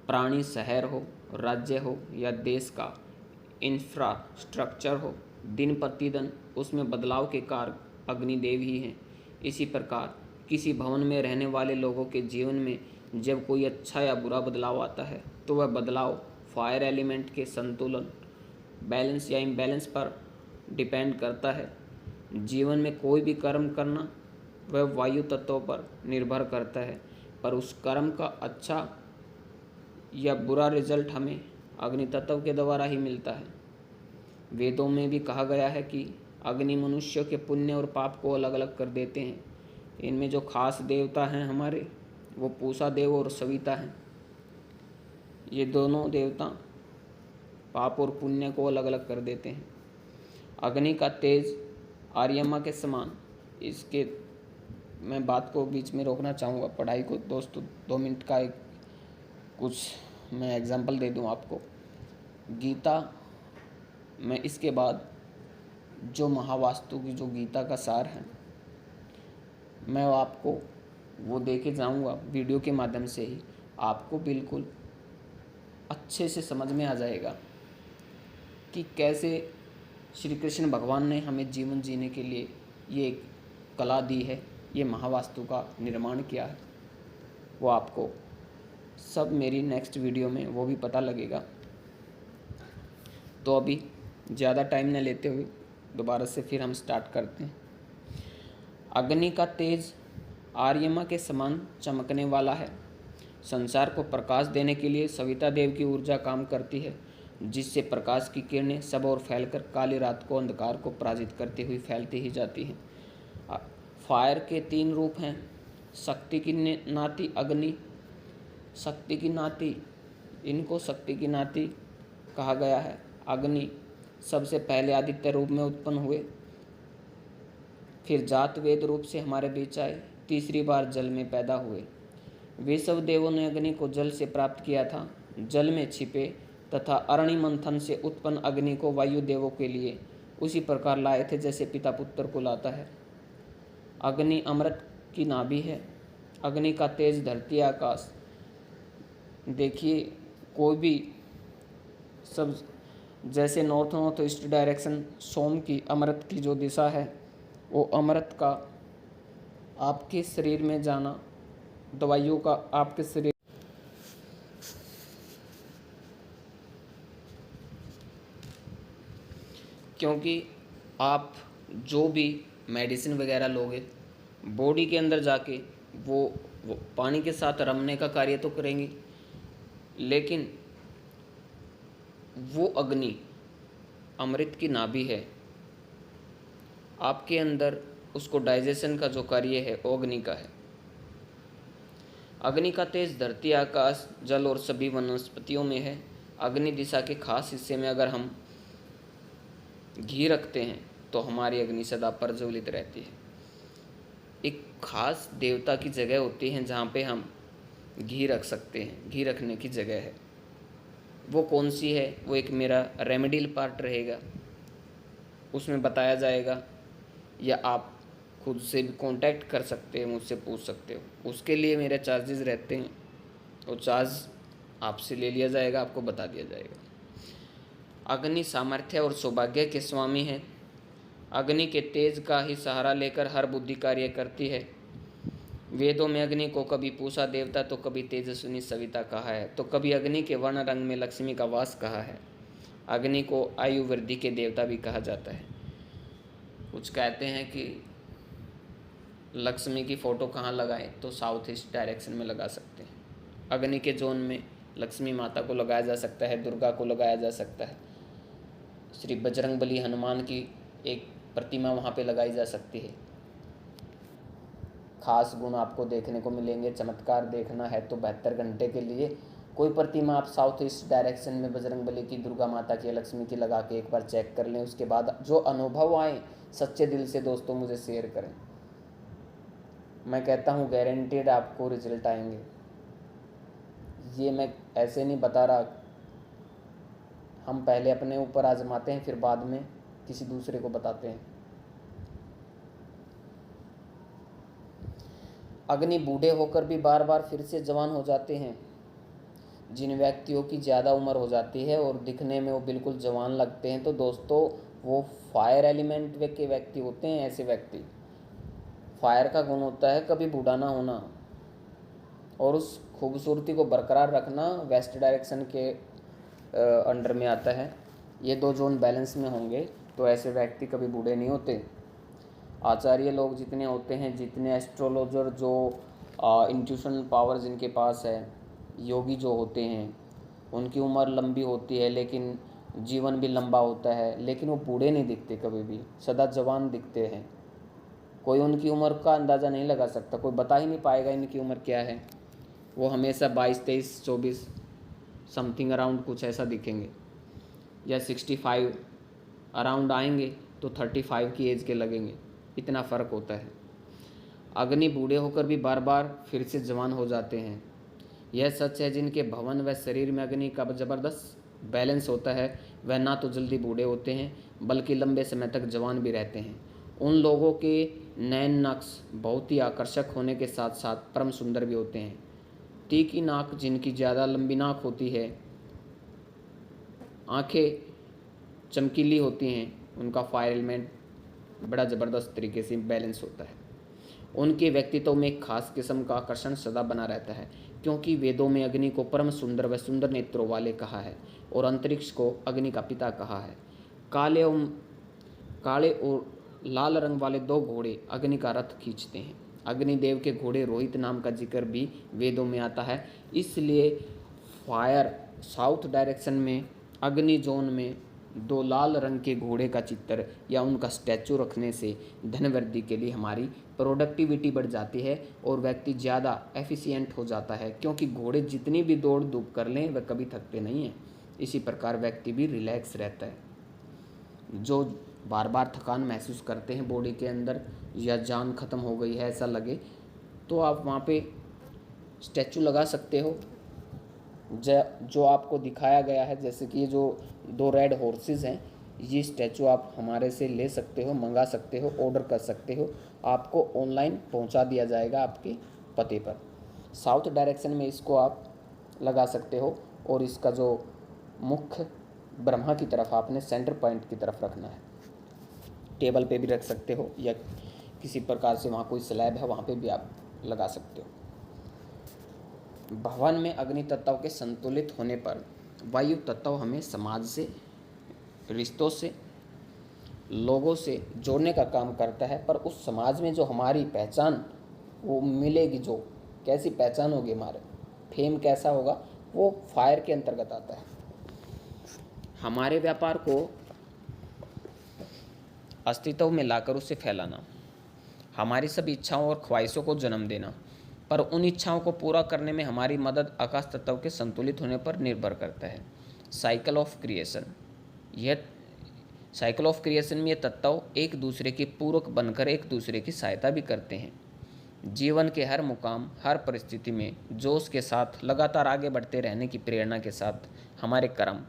प्राणी, शहर हो, राज्य हो या देश का इंफ्रास्ट्रक्चर हो, दिन प्रतिदिन उसमें बदलाव के कारक अग्निदेव ही हैं। इसी प्रकार किसी भवन में रहने वाले लोगों के जीवन में जब कोई अच्छा या बुरा बदलाव आता है तो वह बदलाव फायर एलिमेंट के संतुलन, बैलेंस या इम्बैलेंस पर डिपेंड करता है। जीवन में कोई भी कर्म करना वह वायु तत्वों पर निर्भर करता है, पर उस कर्म का अच्छा या बुरा रिजल्ट हमें अग्नि तत्व के द्वारा ही मिलता है। वेदों में भी कहा गया है कि अग्नि मनुष्य के पुण्य और पाप को अलग अलग कर देते हैं। इनमें जो खास देवता हैं हमारे, वो पूषा देव और सविता हैं। ये दोनों देवता पाप और पुण्य को अलग अलग कर देते हैं। अग्नि का तेज आर्यमा के समान, इसके मैं बात को बीच में रोकना चाहूँगा, पढ़ाई को दोस्तों 2 मिनट का एक कुछ मैं एग्जांपल दे दूँ आपको। गीता में इसके बाद जो महावास्तु की जो गीता का सार है, मैं आपको वो दे के जाऊँगा वीडियो के माध्यम से ही। आपको बिल्कुल अच्छे से समझ में आ जाएगा कि कैसे श्री कृष्ण भगवान ने हमें जीवन जीने के लिए ये एक कला दी है, ये महावास्तु का निर्माण किया है। वो आपको सब मेरी नेक्स्ट वीडियो में वो भी पता लगेगा। तो अभी ज़्यादा टाइम न लेते हुए दोबारा से फिर हम स्टार्ट करते हैं। अग्नि का तेज आर्यमा के समान चमकने वाला है। संसार को प्रकाश देने के लिए सविता देव की ऊर्जा काम करती है, जिससे प्रकाश की किरणें सब ओर फैलकर काली रात को, अंधकार को पराजित करती हुई फैलती ही जाती हैं। फायर के 3 रूप हैं। शक्ति की नाती अग्नि, शक्ति की नाती, इनको शक्ति की नाती कहा गया है। अग्नि सबसे पहले आदित्य रूप में उत्पन्न हुए, फिर जात वेद रूप से हमारे बीच आए, तीसरी बार जल में पैदा हुए। वे सब देवों ने अग्नि को जल से प्राप्त किया था। जल में छिपे तथा अरणि मंथन से उत्पन्न अग्नि को वायु देवों के लिए उसी प्रकार लाए थे जैसे पिता पुत्र को लाता है। अग्नि अमृत की नाभि है। अग्नि का तेज धरती आकाश। देखिए कोई भी सब जैसे नॉर्थ ईस्ट डायरेक्शन सोम की अमृत की जो दिशा है, वो अमृत का आपके शरीर में जाना, दवाइयों का आपके शरीर, क्योंकि आप जो भी मेडिसिन वगैरह लोगे बॉडी के अंदर जाके वो पानी के साथ रमने का कार्य तो करेंगी, लेकिन वो अग्नि अमृत की नाभि है। आपके अंदर उसको डाइजेशन का जो कार्य है वो अग्नि का है। अग्नि का तेज धरती, आकाश, जल और सभी वनस्पतियों में है। अग्नि दिशा के खास हिस्से में अगर हम घी रखते हैं तो हमारी अग्नि सदा प्रज्वलित रहती है। एक खास देवता की जगह होती है जहाँ पे हम घी रख सकते हैं, घी रखने की जगह है। वो कौन सी है, वो एक मेरा रेमेडियल पार्ट रहेगा, उसमें बताया जाएगा, या आप खुद से भी कांटेक्ट कर सकते हैं, मुझसे पूछ सकते हो। उसके लिए मेरे चार्जेस रहते हैं, वो चार्ज आपसे ले लिया जाएगा, आपको बता दिया जाएगा। अग्नि सामर्थ्य और सौभाग्य के स्वामी हैं। अग्नि के तेज का ही सहारा लेकर हर बुद्धि कार्य करती है। वेदों में अग्नि को कभी पूषा देवता तो कभी तेजस्विनी सविता कहा है, तो कभी अग्नि के वर्ण रंग में लक्ष्मी का वास कहा है। अग्नि को आयु वृद्धि के देवता भी कहा जाता है। कुछ कहते हैं कि लक्ष्मी की फ़ोटो कहाँ लगाएं, तो साउथ ईस्ट डायरेक्शन में लगा सकते हैं। अग्नि के जोन में लक्ष्मी माता को लगाया जा सकता है, दुर्गा को लगाया जा सकता है, श्री बजरंगबली हनुमान की एक प्रतिमा वहाँ पे लगाई जा सकती है। खास गुण आपको देखने को मिलेंगे। चमत्कार देखना है तो 72 घंटे के लिए कोई प्रतिमा आप साउथ ईस्ट डायरेक्शन में बजरंगबली की, दुर्गा माता की, लक्ष्मी की लगा के एक बार चेक कर लें। उसके बाद जो अनुभव आए सच्चे दिल से दोस्तों मुझे शेयर करें। मैं कहता हूँ गारंटेड आपको रिजल्ट आएंगे। ये मैं ऐसे नहीं बता रहा, हम पहले अपने ऊपर आजमाते हैं, फिर बाद में किसी दूसरे को बताते हैं। अग्नि बूढ़े होकर भी बार बार फिर से जवान हो जाते हैं। जिन व्यक्तियों की ज़्यादा उम्र हो जाती है और दिखने में वो बिल्कुल जवान लगते हैं, तो दोस्तों वो फायर एलिमेंट के व्यक्ति होते हैं। ऐसे व्यक्ति, फायर का गुण होता है कभी बूढ़ा ना होना और उस खूबसूरती को बरकरार रखना। वेस्ट डायरेक्शन के अंडर में आता है। ये दो जोन बैलेंस में होंगे तो ऐसे व्यक्ति कभी बूढ़े नहीं होते। आचार्य लोग जितने होते हैं, जितने एस्ट्रोलॉजर जो इंट्यूशन पावर जिनके पास है, योगी जो होते हैं, उनकी उम्र लंबी होती है लेकिन जीवन भी लंबा होता है, लेकिन वो बूढ़े नहीं दिखते, कभी भी सदा जवान दिखते हैं। कोई उनकी उम्र का अंदाज़ा नहीं लगा सकता, कोई बता ही नहीं पाएगा इनकी उम्र क्या है। वो हमेशा 22, 23, 24 समथिंग अराउंड कुछ ऐसा दिखेंगे, या 65 अराउंड आएंगे तो 35 की एज के लगेंगे। इतना फ़र्क होता है। अग्नि बूढ़े होकर भी बार बार फिर से जवान हो जाते हैं। यह सच है जिनके भवन व शरीर में अग्नि का ज़बरदस्त बैलेंस होता है, वह ना तो जल्दी बूढ़े होते हैं बल्कि लंबे समय तक जवान भी रहते हैं। उन लोगों के नैन नक्श बहुत ही आकर्षक होने के साथ साथ परम सुंदर भी होते हैं। तीखी नाक, जिनकी ज़्यादा लंबी नाक होती है, आँखें चमकीली होती हैं, उनका फायर एलिमेंट बड़ा ज़बरदस्त तरीके से बैलेंस होता है। उनके व्यक्तित्व में एक खास किस्म का आकर्षण सदा बना रहता है, क्योंकि वेदों में अग्नि को परम सुंदर व सुंदर नेत्रों वाले कहा है और अंतरिक्ष को अग्नि का पिता कहा है। काले और लाल रंग वाले दो घोड़े अग्नि का रथ खींचते हैं। अग्निदेव के घोड़े रोहित नाम का जिक्र भी वेदों में आता है। इसलिए फायर साउथ डायरेक्शन में अग्नि जोन में दो लाल रंग के घोड़े का चित्र या उनका स्टैचू रखने से धन वृद्धि के लिए हमारी प्रोडक्टिविटी बढ़ जाती है और व्यक्ति ज़्यादा एफिशिएंट हो जाता है, क्योंकि घोड़े जितनी भी दौड़ धूप कर लें वह कभी थकते नहीं हैं। इसी प्रकार व्यक्ति भी रिलैक्स रहता है। जो बार बार थकान महसूस करते हैं बॉडी के अंदर या जान ख़त्म हो गई है ऐसा लगे, तो आप वहाँ पे स्टैचू लगा सकते हो जो आपको दिखाया गया है। जैसे कि ये जो दो रेड हॉर्सेस हैं, ये स्टैचू आप हमारे से ले सकते हो, मंगा सकते हो, ऑर्डर कर सकते हो, आपको ऑनलाइन पहुंचा दिया जाएगा आपके पते पर। साउथ डायरेक्शन में इसको आप लगा सकते हो और इसका जो मुख्य ब्रह्मा की तरफ आपने सेंटर पॉइंट की तरफ रखना है। टेबल पे भी रख सकते हो या किसी प्रकार से वहाँ कोई स्लैब है वहाँ पे भी आप लगा सकते हो। भवन में अग्नि तत्व के संतुलित होने पर वायु तत्व हमें समाज से, रिश्तों से, लोगों से जोड़ने का काम करता है। पर उस समाज में जो हमारी पहचान वो मिलेगी, जो कैसी पहचान होगी, हमारे फेम कैसा होगा, वो फायर के अंतर्गत आता है। हमारे व्यापार को अस्तित्व में लाकर उसे फैलाना, हमारी सभी इच्छाओं और ख्वाहिशों को जन्म देना, पर उन इच्छाओं को पूरा करने में हमारी मदद आकाश तत्व के संतुलित होने पर निर्भर करता है। साइकिल ऑफ क्रिएशन, यह साइकिल ऑफ क्रिएशन में ये तत्व एक दूसरे के पूरक बनकर एक दूसरे की सहायता भी करते हैं। जीवन के हर मुकाम, हर परिस्थिति में जोश के साथ लगातार आगे बढ़ते रहने की प्रेरणा के साथ हमारे कर्म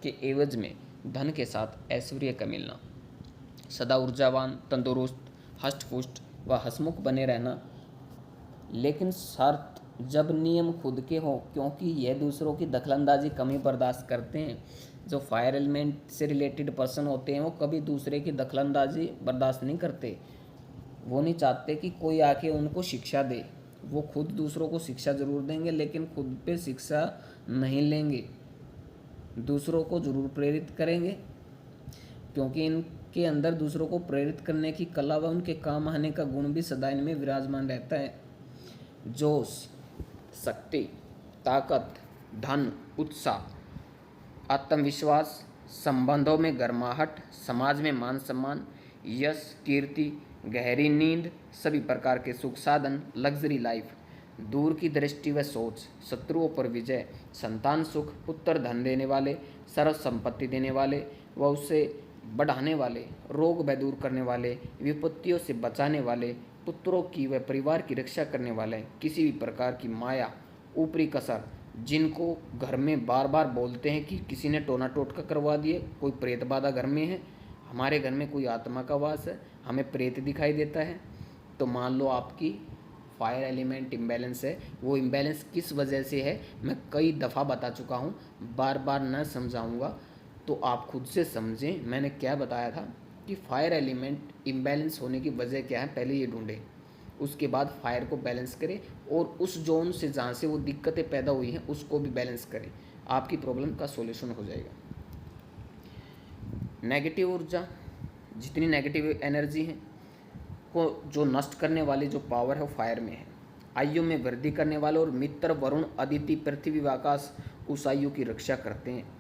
के एवज में धन के साथ ऐश्वर्य का मिलना, सदा ऊर्जावान, तंदुरुस्त, हष्ट-पुष्ट व हंसमुख बने रहना, लेकिन शर्त जब नियम खुद के हों, क्योंकि यह दूसरों की दखलंदाजी कम ही बर्दाश्त करते हैं। जो फायर एलिमेंट से रिलेटेड पर्सन होते हैं वो कभी दूसरे की दखलंदाजी बर्दाश्त नहीं करते। वो नहीं चाहते कि कोई आके उनको शिक्षा दे। वो खुद दूसरों को शिक्षा ज़रूर देंगे लेकिन खुद पे शिक्षा नहीं लेंगे, दूसरों को ज़रूर प्रेरित करेंगे, क्योंकि इनके अंदर दूसरों को प्रेरित करने की कला व उनके काम आने का गुण भी सदा इनमें विराजमान रहता है। जोश, शक्ति, ताकत, धन, उत्साह, आत्मविश्वास, संबंधों में गर्माहट, समाज में मान सम्मान, यश, कीर्ति, गहरी नींद, सभी प्रकार के सुख साधन, लग्जरी लाइफ, दूर की दृष्टि व सोच, शत्रुओं पर विजय, संतान सुख, पुत्र धन देने वाले, सर्व संपत्ति देने वाले व उसे बढ़ाने वाले, रोग भय दूर करने वाले, विपत्तियों से बचाने वाले, पुत्रों की व परिवार की रक्षा करने वाले, किसी भी प्रकार की माया, ऊपरी कसर, जिनको घर में बार बार बोलते हैं कि किसी ने टोना टोटका करवा दिए, कोई प्रेत बाधा घर में है, हमारे घर में कोई आत्मा का वास है, हमें प्रेत दिखाई देता है, तो मान लो आपकी फायर एलिमेंट इम्बैलेंस है। वो इम्बैलेंस किस वजह से है मैं कई दफ़ा बता चुका हूँ, बार बार न समझाऊँगा, तो आप खुद से समझें। मैंने क्या बताया था कि फायर एलिमेंट इम्बैलेंस होने की वजह क्या है, पहले ये ढूंढें, उसके बाद फायर को बैलेंस करें और उस जोन से जहाँ से वो दिक्कतें पैदा हुई हैं उसको भी बैलेंस करें, आपकी प्रॉब्लम का सॉल्यूशन हो जाएगा। नेगेटिव ऊर्जा, जितनी नेगेटिव एनर्जी है को जो नष्ट करने वाली जो पावर है वो फायर में है। आयु में वृद्धि करने वाले और मित्र वरुण, अदिति, पृथ्वी व आकाश उस आयु की रक्षा करते हैं।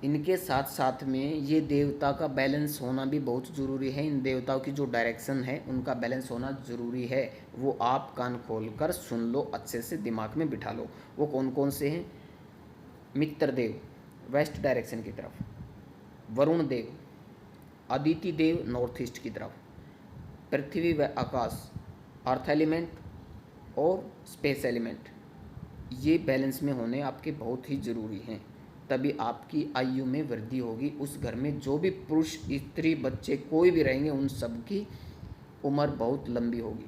इनके साथ साथ में ये देवता का बैलेंस होना भी बहुत ज़रूरी है। इन देवताओं की जो डायरेक्शन है उनका बैलेंस होना ज़रूरी है। वो आप कान खोलकर सुन लो, अच्छे से दिमाग में बिठा लो। वो कौन कौन से हैं? मित्र देव वेस्ट डायरेक्शन की तरफ, वरुण देव, अदिति देव नॉर्थ ईस्ट की तरफ, पृथ्वी व आकाश अर्थ एलिमेंट और स्पेस एलिमेंट, ये बैलेंस में होने आपके बहुत ही ज़रूरी हैं, तभी आपकी आयु में वृद्धि होगी। उस घर में जो भी पुरुष, स्त्री, बच्चे कोई भी रहेंगे उन सब की उम्र बहुत लंबी होगी।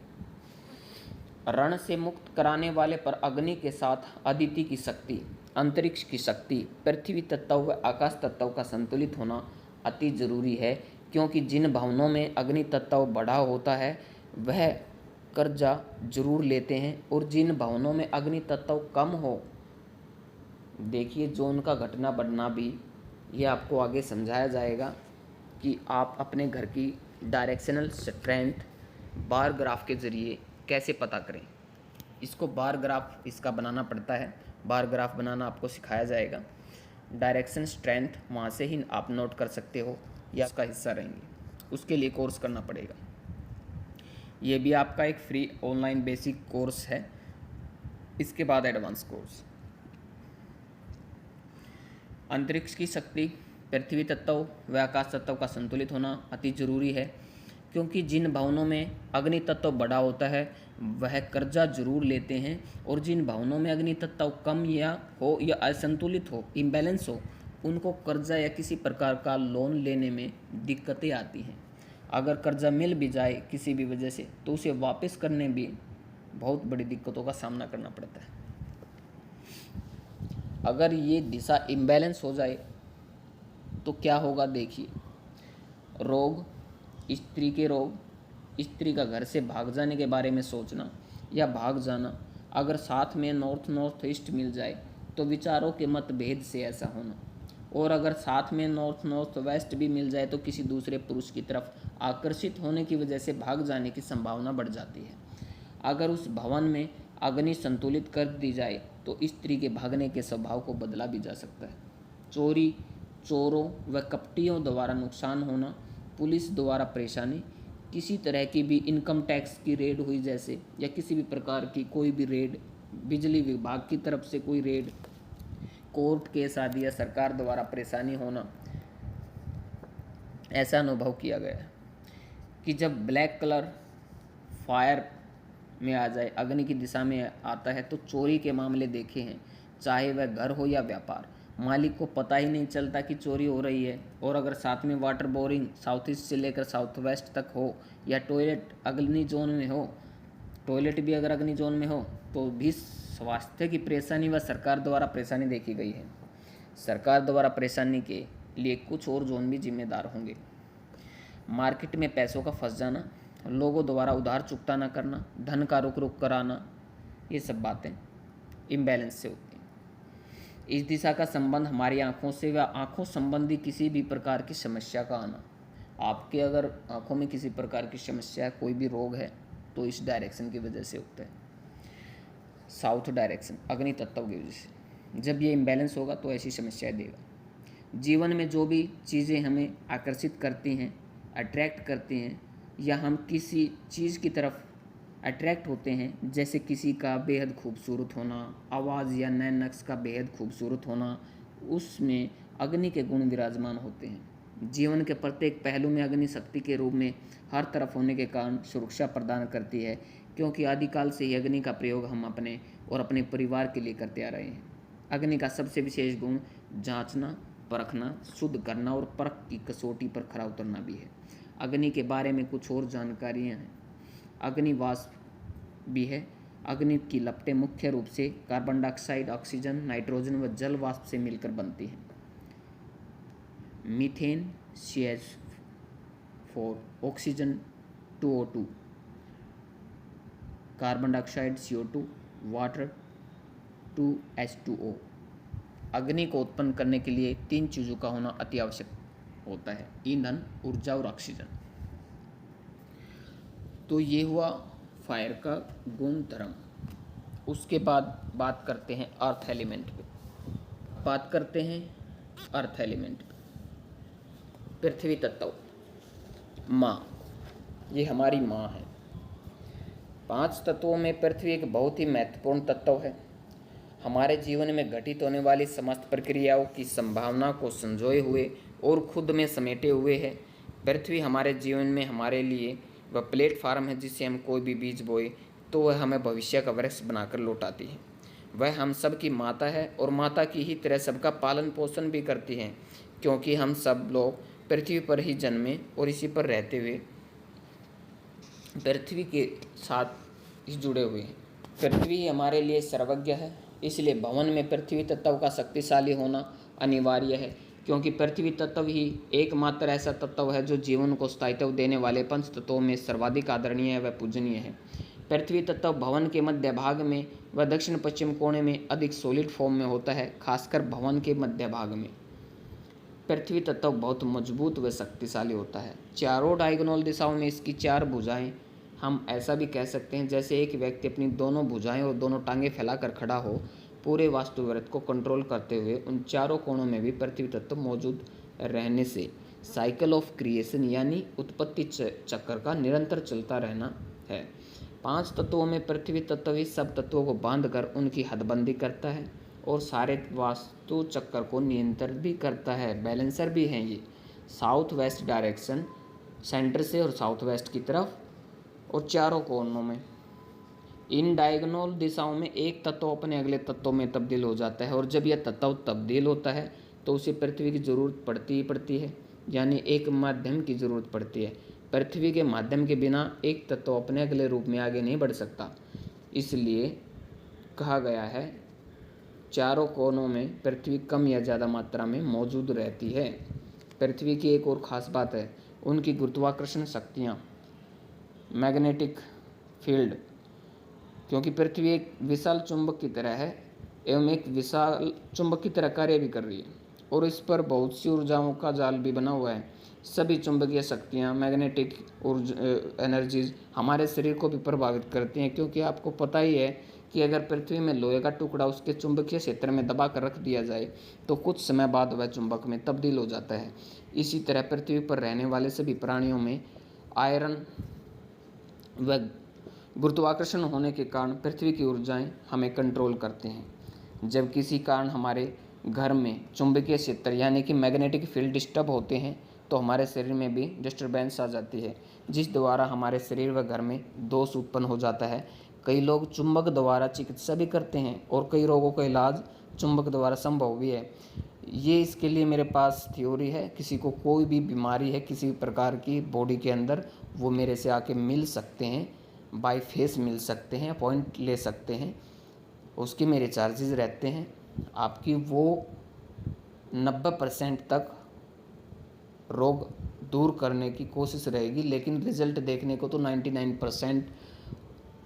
रण से मुक्त कराने वाले पर अग्नि के साथ अदिति की शक्ति, अंतरिक्ष की शक्ति, पृथ्वी तत्व व आकाश तत्व का संतुलित होना अति जरूरी है, क्योंकि जिन भवनों में अग्नि तत्व बढ़ा होता है वह कर्जा जरूर लेते हैं, और जिन भवनों में अग्नि तत्व कम हो, देखिए जो उनका घटना बढ़ना भी ये आपको आगे समझाया जाएगा कि आप अपने घर की डायरेक्शनल स्ट्रेंथ बार ग्राफ के ज़रिए कैसे पता करें। इसको बार ग्राफ इसका बनाना पड़ता है, बार ग्राफ बनाना आपको सिखाया जाएगा। डायरेक्शन स्ट्रेंथ वहाँ से ही आप नोट कर सकते हो या उसका हिस्सा रहेंगे, उसके लिए कोर्स करना पड़ेगा। ये भी आपका एक फ्री ऑनलाइन बेसिक कोर्स है, इसके बाद एडवांस कोर्स। अंतरिक्ष की शक्ति, पृथ्वी तत्व व आकाश तत्व का संतुलित होना अति जरूरी है, क्योंकि जिन भवनों में अग्नि तत्व बड़ा होता है वह कर्जा जरूर लेते हैं, और जिन भवनों में अग्नि तत्व कम या असंतुलित हो, इम्बैलेंस हो, उनको कर्जा या किसी प्रकार का लोन लेने में दिक्कतें आती हैं। अगर कर्जा मिल भी जाए किसी भी वजह से तो उसे वापस करने भी बहुत बड़ी दिक्कतों का सामना करना पड़ता है। अगर ये दिशा इम्बैलेंस हो जाए तो क्या होगा, देखिए। रोग, स्त्री के रोग, स्त्री का घर से भाग जाने के बारे में सोचना या भाग जाना, अगर साथ में नॉर्थ ईस्ट मिल जाए तो विचारों के मतभेद से ऐसा होना, और अगर साथ में नॉर्थ वेस्ट भी मिल जाए तो किसी दूसरे पुरुष की तरफ आकर्षित होने की वजह से भाग जाने की संभावना बढ़ जाती है। अगर उस भवन में अग्नि संतुलित कर दी जाए तो स्त्री के भागने के स्वभाव को बदला भी जा सकता है। चोरी, चोरों व कपटियों द्वारा नुकसान होना, पुलिस द्वारा परेशानी, किसी तरह की भी इनकम टैक्स की रेड हुई जैसे, या किसी भी प्रकार की कोई भी रेड, बिजली विभाग की तरफ से कोई रेड, कोर्ट केस आदि या सरकार द्वारा परेशानी होना, ऐसा अनुभव किया गया है कि जब ब्लैक कलर फायर में आ जाए, अग्नि की दिशा में आता है तो चोरी के मामले देखे हैं, चाहे वह घर हो या व्यापार। मालिक को पता ही नहीं चलता कि चोरी हो रही है। और अगर साथ में वाटर बोरिंग साउथ ईस्ट से लेकर साउथ वेस्ट तक हो, या टॉयलेट अग्नि जोन में हो, टॉयलेट भी अगर अग्नि जोन में हो, तो भी स्वास्थ्य की परेशानी व सरकार द्वारा परेशानी देखी गई है। सरकार द्वारा परेशानी के लिए कुछ और जोन भी जिम्मेदार होंगे। मार्केट में पैसों का फंस जाना, लोगों द्वारा उधार चुकता न करना, धन का रुक रुक कराना, ये सब बातें इम्बैलेंस से होती हैं। इस दिशा का संबंध हमारी आँखों से व आँखों संबंधी किसी भी प्रकार की समस्या का आना। आपके अगर आँखों में किसी प्रकार की समस्या है, कोई भी रोग है, तो इस डायरेक्शन की वजह से होता है। साउथ डायरेक्शन अग्नि तत्व की वजह से जब ये इम्बैलेंस होगा तो ऐसी समस्याएं देगा। जीवन में जो भी चीज़ें हमें आकर्षित करती हैं, अट्रैक्ट करती हैं, या हम किसी चीज़ की तरफ अट्रैक्ट होते हैं, जैसे किसी का बेहद खूबसूरत होना, आवाज़ या नए नक्श का बेहद खूबसूरत होना, उसमें अग्नि के गुण विराजमान होते हैं। जीवन के प्रत्येक पहलू में अग्नि शक्ति के रूप में हर तरफ होने के कारण सुरक्षा प्रदान करती है, क्योंकि आदिकाल से ही अग्नि का प्रयोग हम अपने और अपने परिवार के लिए करते आ रहे हैं। अग्नि का सबसे विशेष गुण जांचना, परखना, शुद्ध करना और परख की कसौटी पर खरा उतरना भी है। अग्नि के बारे में कुछ और जानकारियाँ हैं। अग्नि वाष्प भी है। अग्नि की लपटें मुख्य रूप से कार्बन डाइऑक्साइड, ऑक्सीजन, नाइट्रोजन व जल वाष्प से मिलकर बनती हैं। Methane CH4, oxygen 2O2, carbon dioxide CO2, water 2H2O। अग्नि को उत्पन्न करने के लिए 3 चीज़ों का होना अति आवश्यक होता है: ईंधन, ऊर्जा और ऑक्सीजन। तो ये हुआ फायर का गुण धर्म। उसके बाद बात करते हैं अर्थ एलिमेंट पे। बात करते हैं अर्थ एलिमेंट पे। पृथ्वी तत्व, माँ, ये हमारी माँ है। 5 तत्वों में पृथ्वी एक बहुत ही महत्वपूर्ण तत्व है। हमारे जीवन में घटित होने वाली समस्त प्रक्रियाओं की संभावना को संजोए हुए और खुद में समेटे हुए है। पृथ्वी हमारे जीवन में हमारे लिए वह प्लेटफार्म है जिससे हम कोई भी बीज बोए तो वह हमें भविष्य का वृक्ष बनाकर लौटाती है। वह हम सब की माता है और माता की ही तरह सबका पालन पोषण भी करती है, क्योंकि हम सब लोग पृथ्वी पर ही जन्मे और इसी पर रहते हुए पृथ्वी के साथ ही जुड़े हुए हैं। पृथ्वी हमारे लिए सर्वज्ञ है, इसलिए भवन में पृथ्वी तत्व का शक्तिशाली होना अनिवार्य है, क्योंकि पृथ्वी तत्व ही एकमात्र ऐसा तत्व है जो जीवन को स्थायित्व देने वाले 5 तत्वों में सर्वाधिक आदरणीय व पूजनीय है। पृथ्वी तत्व भवन के मध्य भाग में व दक्षिण पश्चिम कोने में अधिक सॉलिड फॉर्म में होता है, खासकर भवन के मध्य भाग में। पृथ्वी तत्व बहुत मजबूत व शक्तिशाली होता है। चारों डायगोनल दिशाओं में इसकी 4 भुजाएं, हम ऐसा भी कह सकते हैं जैसे एक व्यक्ति अपनी दोनों भुजाएं और दोनों टांगें फैलाकर खड़ा हो। पूरे वास्तुव्रत को कंट्रोल करते हुए उन चारों कोणों में भी पृथ्वी तत्व मौजूद रहने से साइकिल ऑफ क्रिएशन यानी उत्पत्ति चक्र का निरंतर चलता रहना है। 5 तत्वों में पृथ्वी तत्व ही सब तत्वों को बांधकर उनकी हदबंदी करता है और सारे वास्तु चक्र को नियंत्रित भी करता है। बैलेंसर भी हैं ये। साउथ वेस्ट डायरेक्शन, सेंटर से और साउथ वेस्ट की तरफ और चारों कोनों में। इन डायगोनल दिशाओं में एक तत्व अपने अगले तत्व में तब्दील हो जाता है, और जब यह तत्व तब्दील होता है तो उसे पृथ्वी की ज़रूरत पड़ती ही पड़ती है, यानी एक माध्यम की ज़रूरत पड़ती है। पृथ्वी के माध्यम के बिना एक तत्व अपने अगले रूप में आगे नहीं बढ़ सकता। इसलिए कहा गया है चारों कोनों में पृथ्वी कम या ज़्यादा मात्रा में मौजूद रहती है। पृथ्वी की एक और ख़ास बात है उनकी गुरुत्वाकर्षण शक्तियाँ, मैग्नेटिक फील्ड, क्योंकि पृथ्वी एक विशाल चुंबक की तरह है एवं एक विशाल चुंबक की तरह कार्य भी कर रही है, और इस पर बहुत सी ऊर्जाओं का जाल भी बना हुआ है। सभी चुंबकीय शक्तियाँ, मैग्नेटिक एनर्जीज हमारे शरीर को भी प्रभावित करती हैं, क्योंकि आपको पता ही है कि अगर पृथ्वी में लोहे का टुकड़ा उसके चुंबकीय क्षेत्र में दबा कर रख दिया जाए तो कुछ समय बाद वह चुंबक में तब्दील हो जाता है। इसी तरह पृथ्वी पर रहने वाले सभी प्राणियों में आयरन व गुरुत्वाकर्षण होने के कारण पृथ्वी की ऊर्जाएं हमें कंट्रोल करते हैं। जब किसी कारण हमारे घर में चुंबकीय क्षेत्र यानी कि मैग्नेटिक फील्ड डिस्टर्ब होते हैं तो हमारे शरीर में भी डिस्टर्बेंस आ जाती है, जिस द्वारा हमारे शरीर व घर में दोष उत्पन्न हो जाता है। कई लोग चुंबक द्वारा चिकित्सा भी करते हैं और कई रोगों का इलाज चुंबक द्वारा संभव भी है। ये इसके लिए मेरे पास थ्योरी है। किसी को कोई भी बीमारी है किसी प्रकार की बॉडी के अंदर, वो मेरे से आके मिल सकते हैं, बाय फेस मिल सकते हैं, अपॉइंट ले सकते हैं। उसके मेरे चार्जेस रहते हैं। आपकी वो 90% तक रोग दूर करने की कोशिश रहेगी, लेकिन रिजल्ट देखने को तो 99%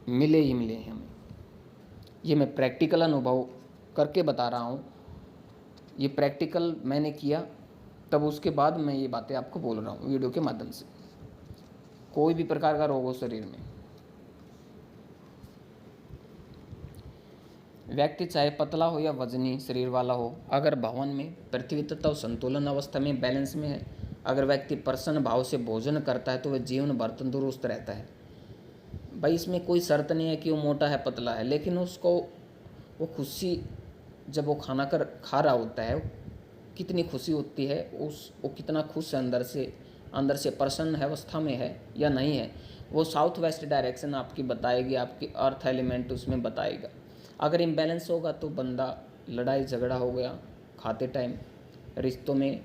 मिले ही मिले हैं हमें। ये मैं प्रैक्टिकल अनुभव करके बता रहा हूँ। ये प्रैक्टिकल मैंने किया, तब उसके बाद मैं ये बातें आपको बोल रहा हूँ वीडियो के माध्यम से। कोई भी प्रकार का रोग हो शरीर में, व्यक्ति चाहे पतला हो या वजनी शरीर वाला हो, अगर भवन में पृथ्वी तत्व संतुलन अवस्था में बैलेंस में है, अगर व्यक्ति प्रसन्न भाव से भोजन करता है तो वह जीवन भर तंदुरुस्त रहता है। भाई इसमें कोई शर्त नहीं है कि वो मोटा है पतला है, लेकिन उसको वो खुशी जब वो खाना खा रहा होता है, कितनी खुशी होती है, वो कितना खुश है अंदर से प्रसन्न है अवस्था में है या नहीं है, वो साउथ वेस्ट डायरेक्शन आपकी बताएगी, आपकी अर्थ एलिमेंट उसमें बताएगा। अगर इम्बैलेंस होगा तो बंदा लड़ाई झगड़ा हो गया खाते टाइम, रिश्तों में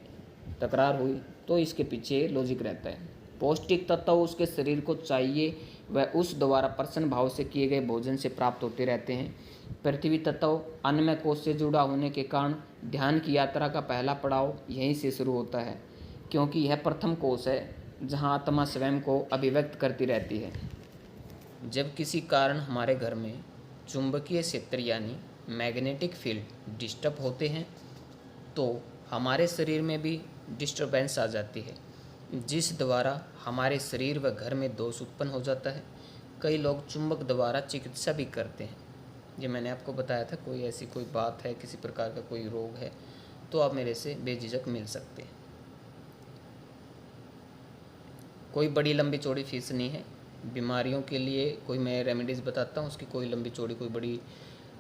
तकरार हुई, तो इसके पीछे लॉजिक रहता है। पौष्टिक तत्व उसके शरीर को चाहिए, वह उस द्वारा प्रसन्न भाव से किए गए भोजन से प्राप्त होते रहते हैं। पृथ्वी तत्व अन्नमय कोश से जुड़ा होने के कारण ध्यान की यात्रा का पहला पड़ाव यहीं से शुरू होता है, क्योंकि यह प्रथम कोश है जहां आत्मा स्वयं को अभिव्यक्त करती रहती है। जब किसी कारण हमारे घर में चुंबकीय क्षेत्र यानी मैग्नेटिक फील्ड डिस्टर्ब होते हैं तो हमारे शरीर में भी डिस्टर्बेंस आ जाती है, जिस द्वारा हमारे शरीर व घर में दोष उत्पन्न हो जाता है। कई लोग चुंबक द्वारा चिकित्सा भी करते हैं। ये मैंने आपको बताया था, कोई ऐसी कोई बात है, किसी प्रकार का कोई रोग है, तो आप मेरे से बेझिझक मिल सकते हैं। कोई बड़ी लंबी चौड़ी फीस नहीं है। बीमारियों के लिए कोई मैं रेमेडीज़ बताता हूँ, उसकी कोई लंबी चौड़ी कोई बड़ी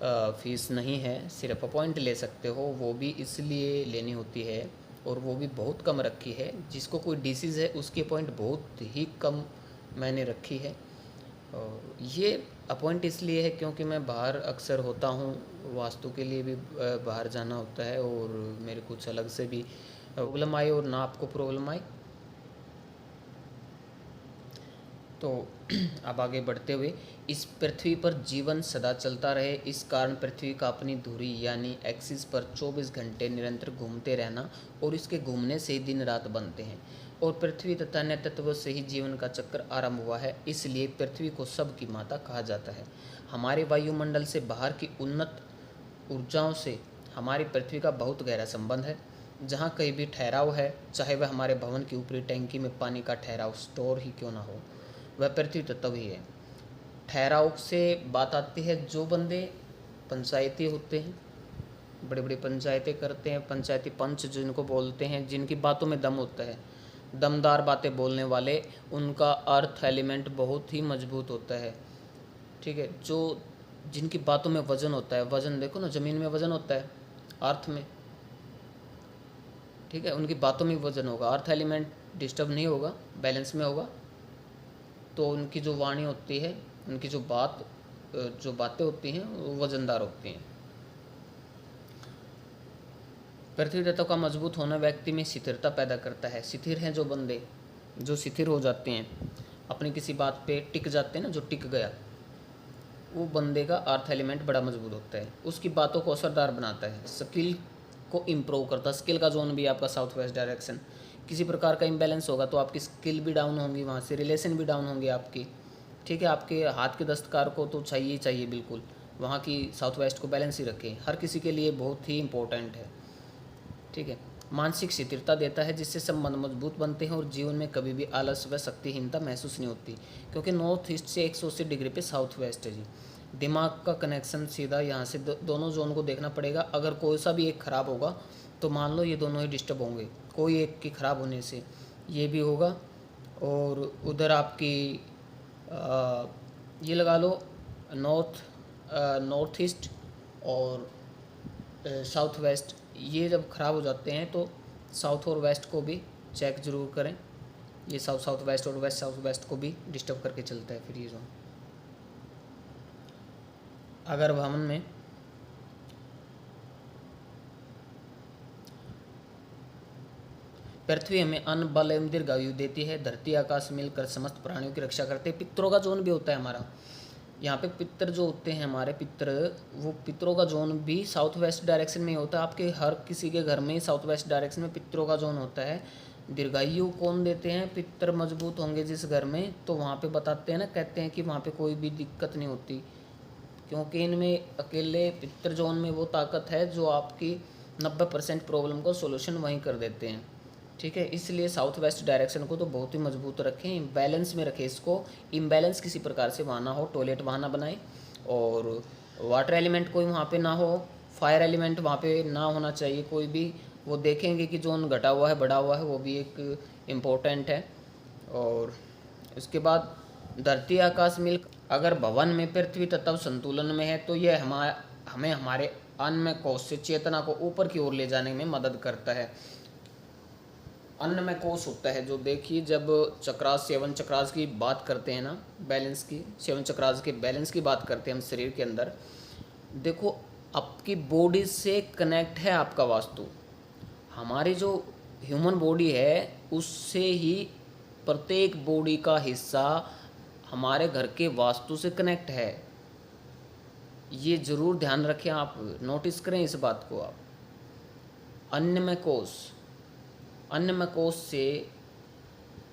फीस नहीं है। सिर्फ अपॉइंट ले सकते हो, वो भी इसलिए लेनी होती है और वो भी बहुत कम रखी है। जिसको कोई डिसीज़ है उसकी अपॉइंट बहुत ही कम मैंने रखी है। ये अपॉइंट इसलिए है क्योंकि मैं बाहर अक्सर होता हूँ, वास्तु के लिए भी बाहर जाना होता है और मेरे कुछ अलग से भी प्रॉब्लम आई और ना आपको प्रॉब्लम आई। तो अब आगे बढ़ते हुए, इस पृथ्वी पर जीवन सदा चलता रहे, इस कारण पृथ्वी का अपनी धुरी यानी एक्सिस पर 24 घंटे निरंतर घूमते रहना और इसके घूमने से ही दिन रात बनते हैं और पृथ्वी तथा अन्य तत्वों से ही जीवन का चक्र आरंभ हुआ है। इसलिए पृथ्वी को सबकी माता कहा जाता है। हमारे वायुमंडल से बाहर की उन्नत ऊर्जाओं से हमारी पृथ्वी का बहुत गहरा संबंध है। जहाँ कहीं भी ठहराव है, चाहे वह हमारे भवन की ऊपरी टैंकी में पानी का ठहराव स्टोर ही क्यों ना हो, वह पृथ्वी तत्व ही है। ठहराव से बात आती है, जो बंदे पंचायती होते हैं, बड़ी बड़ी पंचायतें करते हैं, पंचायती पंच जिनको बोलते हैं, जिनकी बातों में दम होता है, दमदार बातें बोलने वाले, उनका अर्थ एलिमेंट बहुत ही मजबूत होता है। ठीक है, जो जिनकी बातों में वजन होता है, वजन देखो ना, ज़मीन में वजन होता है, अर्थ में, ठीक है, उनकी बातों में वजन होगा। अर्थ एलिमेंट डिस्टर्ब नहीं होगा, बैलेंस में होगा, तो उनकी जो वाणी होती है, उनकी जो बातें होती हैं वो वजनदार होती हैं। पृथ्वी तत्व का मजबूत होना व्यक्ति में स्थिरता पैदा करता है। स्थिर हैं जो बंदे, जो स्थिर हो जाते हैं, अपनी किसी बात पे टिक जाते हैं ना, जो टिक गया, वो बंदे का अर्थ एलिमेंट बड़ा मजबूत होता है, उसकी बातों को असरदार बनाता है, स्किल को इम्प्रूव करता है। स्किल का जोन भी आपका साउथ वेस्ट डायरेक्शन, किसी प्रकार का इम्बैलेंस होगा तो आपकी स्किल भी डाउन होंगी, वहाँ से रिलेशन भी डाउन होंगे आपकी। ठीक है, आपके हाथ के दस्तकार को तो चाहिए ही चाहिए, बिल्कुल वहाँ की साउथ वेस्ट को बैलेंस ही रखें, हर किसी के लिए बहुत ही इम्पोर्टेंट है। ठीक है, मानसिक स्थिरता देता है, जिससे संबंध मजबूत बनते हैं और जीवन में कभी भी आलस व शक्तिहीनता महसूस नहीं होती, क्योंकि नॉर्थ ईस्ट से 180 डिग्री पे साउथ वेस्ट है जी। दिमाग का कनेक्शन सीधा यहाँ से दोनों जोन को देखना पड़ेगा। अगर कोई सा भी एक ख़राब होगा तो मान लो ये दोनों ही डिस्टर्ब होंगे, कोई एक की ख़राब होने से ये भी होगा, और उधर आपकी ये लगा लो नॉर्थ ईस्ट और साउथ वेस्ट, ये जब ख़राब हो जाते हैं तो साउथ और वेस्ट को भी चेक ज़रूर करें। ये साउथ वेस्ट और वेस्ट साउथ वेस्ट को भी डिस्टर्ब करके चलता है फिर ये जोन। अगर भवन में पृथ्वी हमें अन्न, बल एवं दीर्घायु देती है, धरती आकाश मिलकर समस्त प्राणियों की रक्षा करते हैं। पितरों का जोन भी होता है हमारा, यहाँ पे पितर जो होते हैं हमारे पितर, वो पितरों का जोन भी साउथ वेस्ट डायरेक्शन में होता है। आपके हर किसी के घर में साउथ वेस्ट डायरेक्शन में पितरों का जोन होता है। दीर्घायु कौन देते हैं? पितर मजबूत होंगे जिस घर में, तो वहाँ पे बताते हैं ना, कहते हैं कि वहाँ पे कोई भी दिक्कत नहीं होती, क्योंकि इनमें अकेले पितर जोन में वो ताकत है जो आपकी 90% प्रॉब्लम को सोल्यूशन वहीं कर देते हैं। ठीक है, इसलिए साउथ वेस्ट डायरेक्शन को तो बहुत ही मजबूत रखें, बैलेंस में रखें इसको, इम्बैलेंस किसी प्रकार से वहाँ ना हो, टॉयलेट वहाँ ना बनाए, और वाटर एलिमेंट कोई वहाँ पे ना हो, फायर एलिमेंट वहाँ पे ना होना चाहिए कोई भी। वो देखेंगे कि जोन घटा हुआ है, बढ़ा हुआ है, वो भी एक इम्पोर्टेंट है। और उसके बाद धरती आकाश मिल, अगर भवन में पृथ्वी तत्व संतुलन में है तो यह हमें हमारे अन्य कोश से चेतना को ऊपर की ओर ले जाने में मदद करता है। अन्नमय कोश होता है जो, देखिए जब चक्रास, सेवन चक्रास की बात करते हैं ना, बैलेंस की, सेवन चक्रास के बैलेंस की बात करते हैं हम शरीर के अंदर, देखो आपकी बॉडी से कनेक्ट है आपका वास्तु। हमारी जो ह्यूमन बॉडी है उससे ही प्रत्येक बॉडी का हिस्सा हमारे घर के वास्तु से कनेक्ट है। ये ज़रूर ध्यान रखें, आप नोटिस करें इस बात को। आप अन्नमय कोश से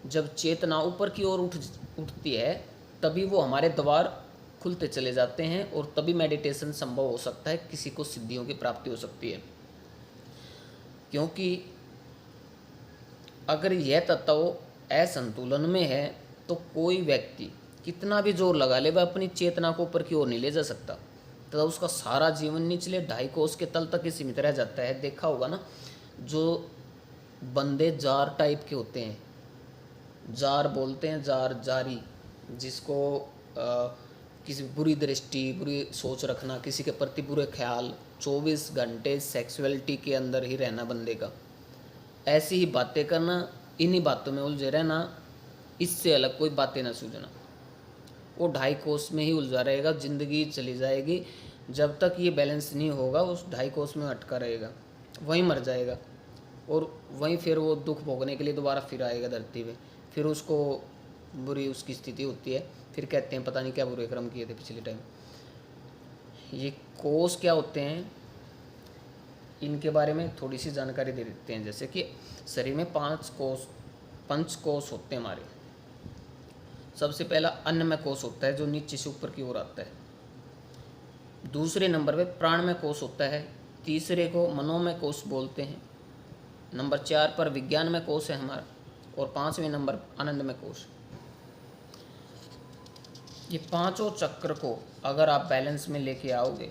जब चेतना ऊपर की ओर उठती है तभी वो हमारे द्वार खुलते चले जाते हैं, और तभी मेडिटेशन संभव हो सकता है, किसी को सिद्धियों की प्राप्ति हो सकती है। क्योंकि अगर यह तत्व असंतुलन में है तो कोई व्यक्ति कितना भी जोर लगा ले, वह अपनी चेतना को ऊपर की ओर नहीं ले जा सकता, तथा उसका सारा जीवन निचले 2.5 कोस के तल तक ही सीमित रह जाता है। देखा होगा ना, जो बंदे जार टाइप के होते हैं, जार बोलते हैं, जारी, जिसको किसी बुरी दृष्टि, बुरी सोच रखना, किसी के प्रति बुरे ख्याल, 24 घंटे सेक्सुअलिटी के अंदर ही रहना बंदे का, ऐसी ही बातें करना, इन्हीं बातों में उलझे रहना, इससे अलग कोई बातें ना सूझना, वो 2.5 कोस में ही उलझा रहेगा, ज़िंदगी चली जाएगी। जब तक ये बैलेंस नहीं होगा उस 2.5 कोस में अटका रहेगा, वहीं मर जाएगा, और वहीं फिर वो दुख भोगने के लिए दोबारा फिर आएगा धरती पे, फिर उसको बुरी उसकी स्थिति होती है, फिर कहते हैं पता नहीं क्या बुरे कर्म किए थे पिछले टाइम। ये कोष क्या होते हैं, इनके बारे में थोड़ी सी जानकारी दे देते हैं। जैसे कि शरीर में 5 पंच कोष होते हैं हमारे। सबसे पहला अन्नमय कोष होता है जो नीचे से ऊपर की ओर आता है। दूसरे नंबर पे प्राणमय कोष होता है। तीसरे को मनोमय कोष बोलते हैं। नंबर 4 पर विज्ञानमय कोष है हमारा, और 5वें नंबर आनंदमय कोष। ये पांचों चक्र को अगर आप बैलेंस में लेके आओगे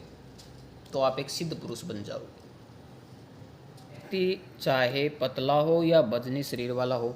तो आप एक सिद्ध पुरुष बन जाओगे। व्यक्ति चाहे पतला हो या वजनी शरीर वाला हो,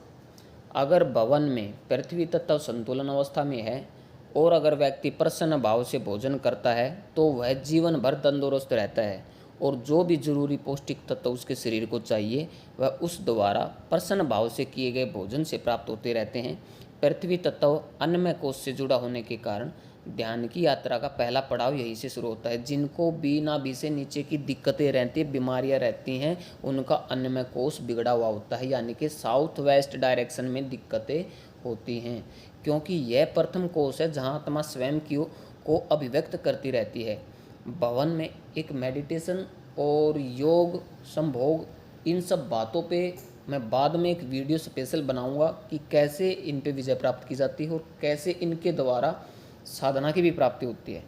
अगर भवन में पृथ्वी तत्व संतुलन अवस्था में है और अगर व्यक्ति प्रसन्न भाव से भोजन करता है तो वह जीवन भर तंदुरुस्त रहता है, और जो भी जरूरी पौष्टिक तत्व उसके शरीर को चाहिए वह उस द्वारा प्रसन्न भाव से किए गए भोजन से प्राप्त होते रहते हैं। पृथ्वी तत्व अन्नमय कोष से जुड़ा होने के कारण ध्यान की यात्रा का पहला पड़ाव यहीं से शुरू होता है। जिनको बी ना बी से नीचे की दिक्कतें रहती, बीमारियां रहती हैं, उनका अन्नमय कोष बिगड़ा हुआ होता है, यानी कि साउथ वेस्ट डायरेक्शन में दिक्कतें होती हैं, क्योंकि यह प्रथम कोष है जहां आत्मा स्वयं को अभिव्यक्त करती रहती है। भवन में एक मेडिटेशन और योग, संभोग, इन सब बातों पे मैं बाद में एक वीडियो स्पेशल बनाऊंगा कि कैसे इन पे विजय प्राप्त की जाती है और कैसे इनके द्वारा साधना की भी प्राप्ति होती है।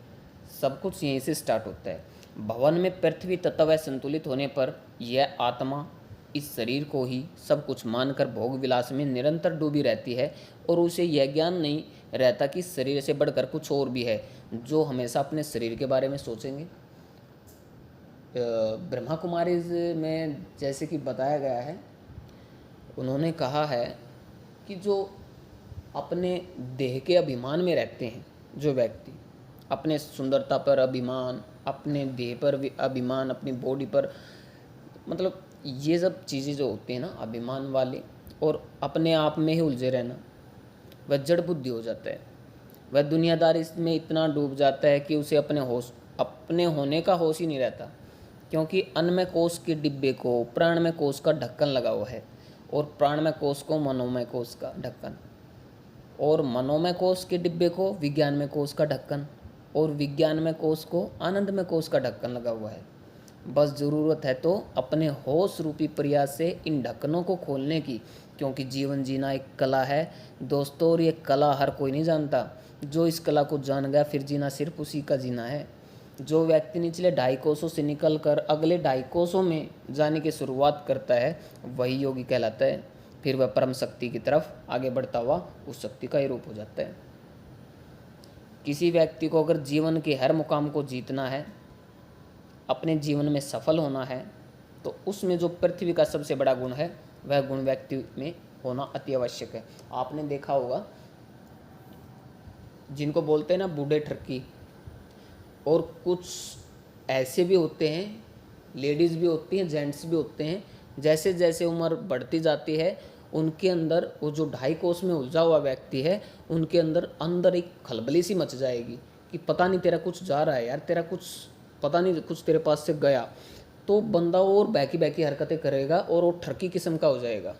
सब कुछ यहीं से स्टार्ट होता है। भवन में पृथ्वी तत्व संतुलित होने पर यह आत्मा इस शरीर को ही सब कुछ मानकर भोग विलास में निरंतर डूबी रहती है, और उसे यह ज्ञान नहीं रहता कि शरीर से बढ़कर कुछ और भी है। जो हमेशा अपने शरीर के बारे में सोचेंगे, ब्रह्मा कुमारी में जैसे कि बताया गया है, उन्होंने कहा है कि जो अपने देह के अभिमान में रहते हैं, जो व्यक्ति अपने सुंदरता पर अभिमान, अपने देह पर अभिमान, अपनी बॉडी पर, मतलब ये सब चीज़ें जो होती हैं ना अभिमान वाली, और अपने आप में ही उलझे रहना, वह जड़ बुद्धि हो जाता है। वह दुनियादारी में इतना डूब जाता है कि उसे अपने होश अपने होने का होश ही नहीं रहता, क्योंकि अन्नमय कोश के डिब्बे को प्राणमय कोश का ढक्कन लगा हुआ है, और प्राणमय कोश को मनोमय कोश का ढक्कन, और मनोमय कोश के डिब्बे को विज्ञानमय कोश का ढक्कन, और विज्ञानमय कोश को आनंदमय कोश का ढक्कन लगा हुआ है। बस ज़रूरत है तो अपने होश रूपी प्रयास से इन ढक्कनों को खोलने की, क्योंकि जीवन जीना एक कला है दोस्तों, और ये कला हर कोई नहीं जानता। जो इस कला को जान गया फिर जीना सिर्फ उसी का जीना है। जो व्यक्ति निचले 2.5 कोसों से निकल कर अगले 2.5 कोसों में जाने की शुरुआत करता है वही योगी कहलाता है। फिर वह परम शक्ति की तरफ आगे बढ़ता हुआ उस शक्ति का ही रूप हो जाता है। किसी व्यक्ति को अगर जीवन के हर मुकाम को जीतना है, अपने जीवन में सफल होना है, तो उसमें जो पृथ्वी का सबसे बड़ा गुण है वह गुण व्यक्ति में होना अति आवश्यक है। आपने देखा होगा जिनको बोलते हैं ना बूढ़े ठरकी, और कुछ ऐसे भी होते हैं, लेडीज़ भी होती हैं, जेंट्स भी होते हैं, जैसे जैसे उम्र बढ़ती जाती है उनके अंदर वो जो 2.5 कोस में उलझा हुआ व्यक्ति है उनके अंदर एक खलबली सी मच जाएगी कि पता नहीं तेरा कुछ जा रहा है यार, तेरा कुछ पता नहीं कुछ तेरे पास से गया। तो बंदा और बैकी बैकी हरकतें करेगा और वो ठरकी किस्म का हो जाएगा,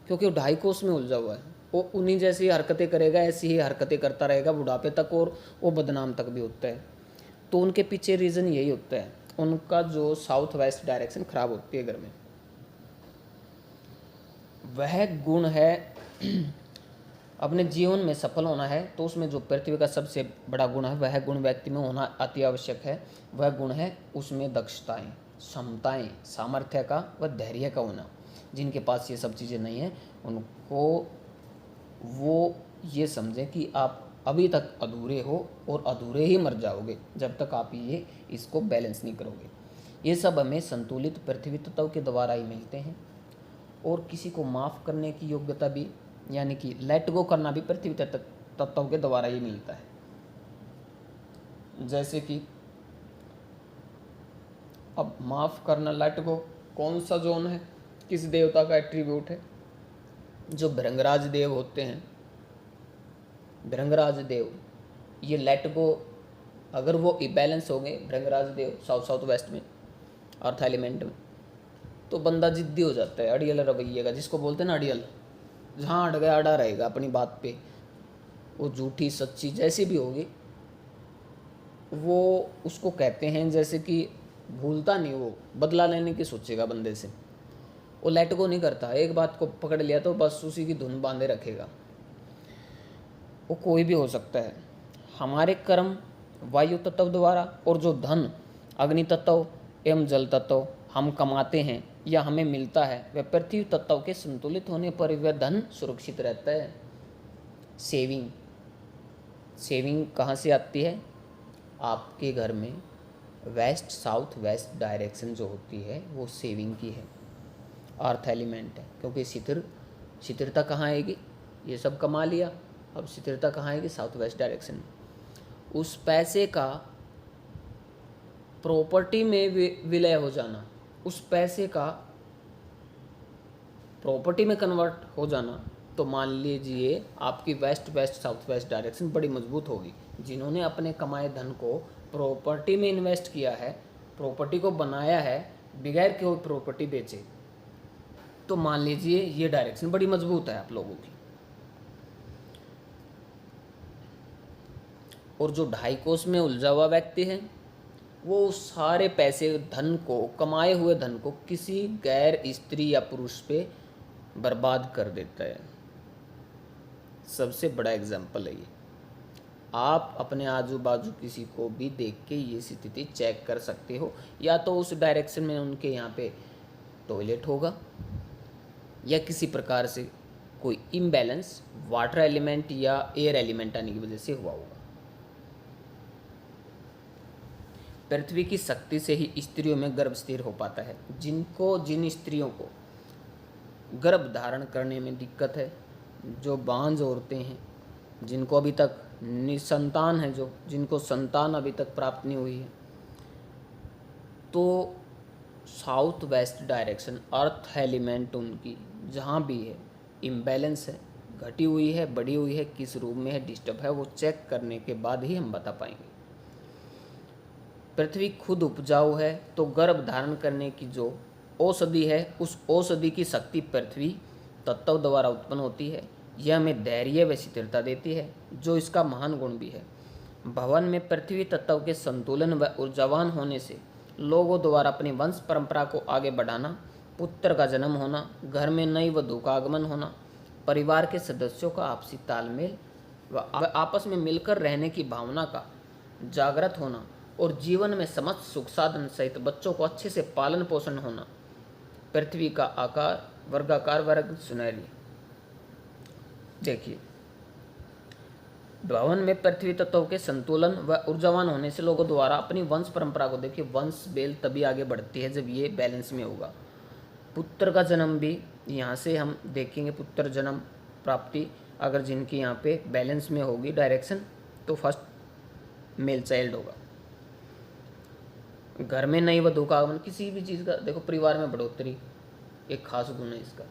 क्योंकि वो 2.5 कोस में उलझा हुआ है। वो उन्हीं जैसी हरकतें करेगा, ऐसी ही हरकतें करता रहेगा बुढ़ापे तक, और वो बदनाम तक भी होता है। तो उनके पीछे रीज़न यही होता है, उनका जो साउथ वेस्ट डायरेक्शन ख़राब होती है घर में। वह गुण है अपने जीवन में सफल होना है तो उसमें जो पृथ्वी का सबसे बड़ा गुण है वह गुण व्यक्ति में होना अति आवश्यक है। वह गुण है उसमें दक्षताएं, क्षमताएं, सामर्थ्य का व धैर्य का होना। जिनके पास ये सब चीज़ें नहीं है उनको वो ये समझें कि आप अभी तक अधूरे हो और अधूरे ही मर जाओगे जब तक आप ये इसको बैलेंस नहीं करोगे। ये सब हमें संतुलित पृथ्वी तत्व के द्वारा ही मिलते हैं, और किसी को माफ़ करने की योग्यता भी, यानी कि लेट गो करना भी पृथ्वी तत्व के द्वारा ही मिलता है। जैसे कि अब माफ़ करना, लेट गो कौन सा जोन है, किस देवता का एट्रीब्यूट है? जो भृंगराज देव होते हैं, भृंगराज देव, ये लेट गो अगर वो इबैलेंस हो गए भृंगराज देव साउथ वेस्ट में अर्थ एलिमेंट में, तो बंदा जिद्दी हो जाता है, अड़ियल रवैये का, जिसको बोलते हैं ना अड़ियल, जहाँ अड़ गया अड़ा रहेगा अपनी बात पे। वो झूठी सच्ची जैसी भी होगी वो उसको कहते हैं, जैसे कि भूलता नहीं, वो बदला लेने की सोचेगा बंदे से, वो लेट गो नहीं करता। एक बात को पकड़ लिया तो बस उसी की धुन बांधे रखेगा। वो कोई भी हो सकता है। हमारे कर्म वायु तत्व द्वारा और जो धन अग्नि तत्व एवं जल तत्व हम कमाते हैं या हमें मिलता है वह पृथ्वी तत्व के संतुलित होने पर वह धन सुरक्षित रहता है। सेविंग कहाँ से आती है? आपके घर में वेस्ट साउथ वेस्ट डायरेक्शन जो होती है वो सेविंग की है, अर्थ एलिमेंट है। क्योंकि स्थिरता कहाँ आएगी? ये सब कमा लिया, अब स्थिरता कहाँ आएगी? साउथ वेस्ट डायरेक्शन में। उस पैसे का प्रॉपर्टी में विलय हो जाना, उस पैसे का प्रॉपर्टी में कन्वर्ट हो जाना, तो मान लीजिए आपकी west west south west direction बड़ी मजबूत होगी। जिन्होंने अपने कमाए धन को प्रॉपर्टी में इन्वेस्ट किया है, प्रॉपर्टी को बनाया है बगैर कोई प्रॉपर्टी बेचे, तो मान लीजिए ये डायरेक्शन बड़ी मजबूत है आप लोगों की। और जो 2.5 कोस में उलझा हुआ व्यक्ति है वो सारे पैसे, धन को, कमाए हुए धन को किसी गैर स्त्री या पुरुष पे बर्बाद कर देता है। सबसे बड़ा एग्जाम्पल है ये। आप अपने आजू बाजू किसी को भी देख के ये स्थिति चेक कर सकते हो, या तो उस डायरेक्शन में उनके यहाँ पे टॉयलेट होगा या किसी प्रकार से कोई इम्बैलेंस वाटर एलिमेंट या एयर एलिमेंट आने की वजह से हुआ होगा। पृथ्वी की शक्ति से ही स्त्रियों में गर्भ स्थिर हो पाता है। जिन स्त्रियों को गर्भ धारण करने में दिक्कत है, जो बांझ औरतें हैं, जिनको अभी तक निसंतान है, जिनको संतान अभी तक प्राप्त नहीं हुई है, तो south west direction earth element उनकी जहाँ भी है इम्बैलेंस है, घटी हुई है, बढ़ी हुई है, किस रूप में है, डिस्टर्ब है, वो चेक करने के बाद ही हम बता पाएंगे। पृथ्वी खुद उपजाऊ है तो गर्भ धारण करने की जो औषधि है उस औषधि की शक्ति पृथ्वी तत्व द्वारा उत्पन्न होती है। यह हमें धैर्य व स्थिरता देती है जो इसका महान गुण भी है। भवन में पृथ्वी तत्व के संतुलन व ऊर्जावान होने से लोगों द्वारा अपनी वंश परंपरा को आगे बढ़ाना, पुत्र का जन्म होना, घर में नई वधू का आगमन होना, परिवार के सदस्यों का आपसी तालमेल व आपस में मिलकर रहने की भावना का जागृत होना और जीवन में समस्त सुख साधन सहित बच्चों को अच्छे से पालन पोषण होना। पृथ्वी का आकार वर्गाकार वर्ग सुनहरी। देखिए, भवन में पृथ्वी तत्व के संतुलन व ऊर्जावान होने से लोगों द्वारा अपनी वंश परंपरा को, देखिए वंश बेल तभी आगे बढ़ती है जब ये बैलेंस में होगा। पुत्र का जन्म भी यहाँ से हम देखेंगे, पुत्र जन्म प्राप्ति अगर जिनकी यहाँ पे बैलेंस में होगी डायरेक्शन तो फर्स्ट मेल चाइल्ड होगा। घर में नई वधू का आगमन, किसी भी चीज़ का देखो परिवार में बढ़ोतरी एक खास गुण है इसका।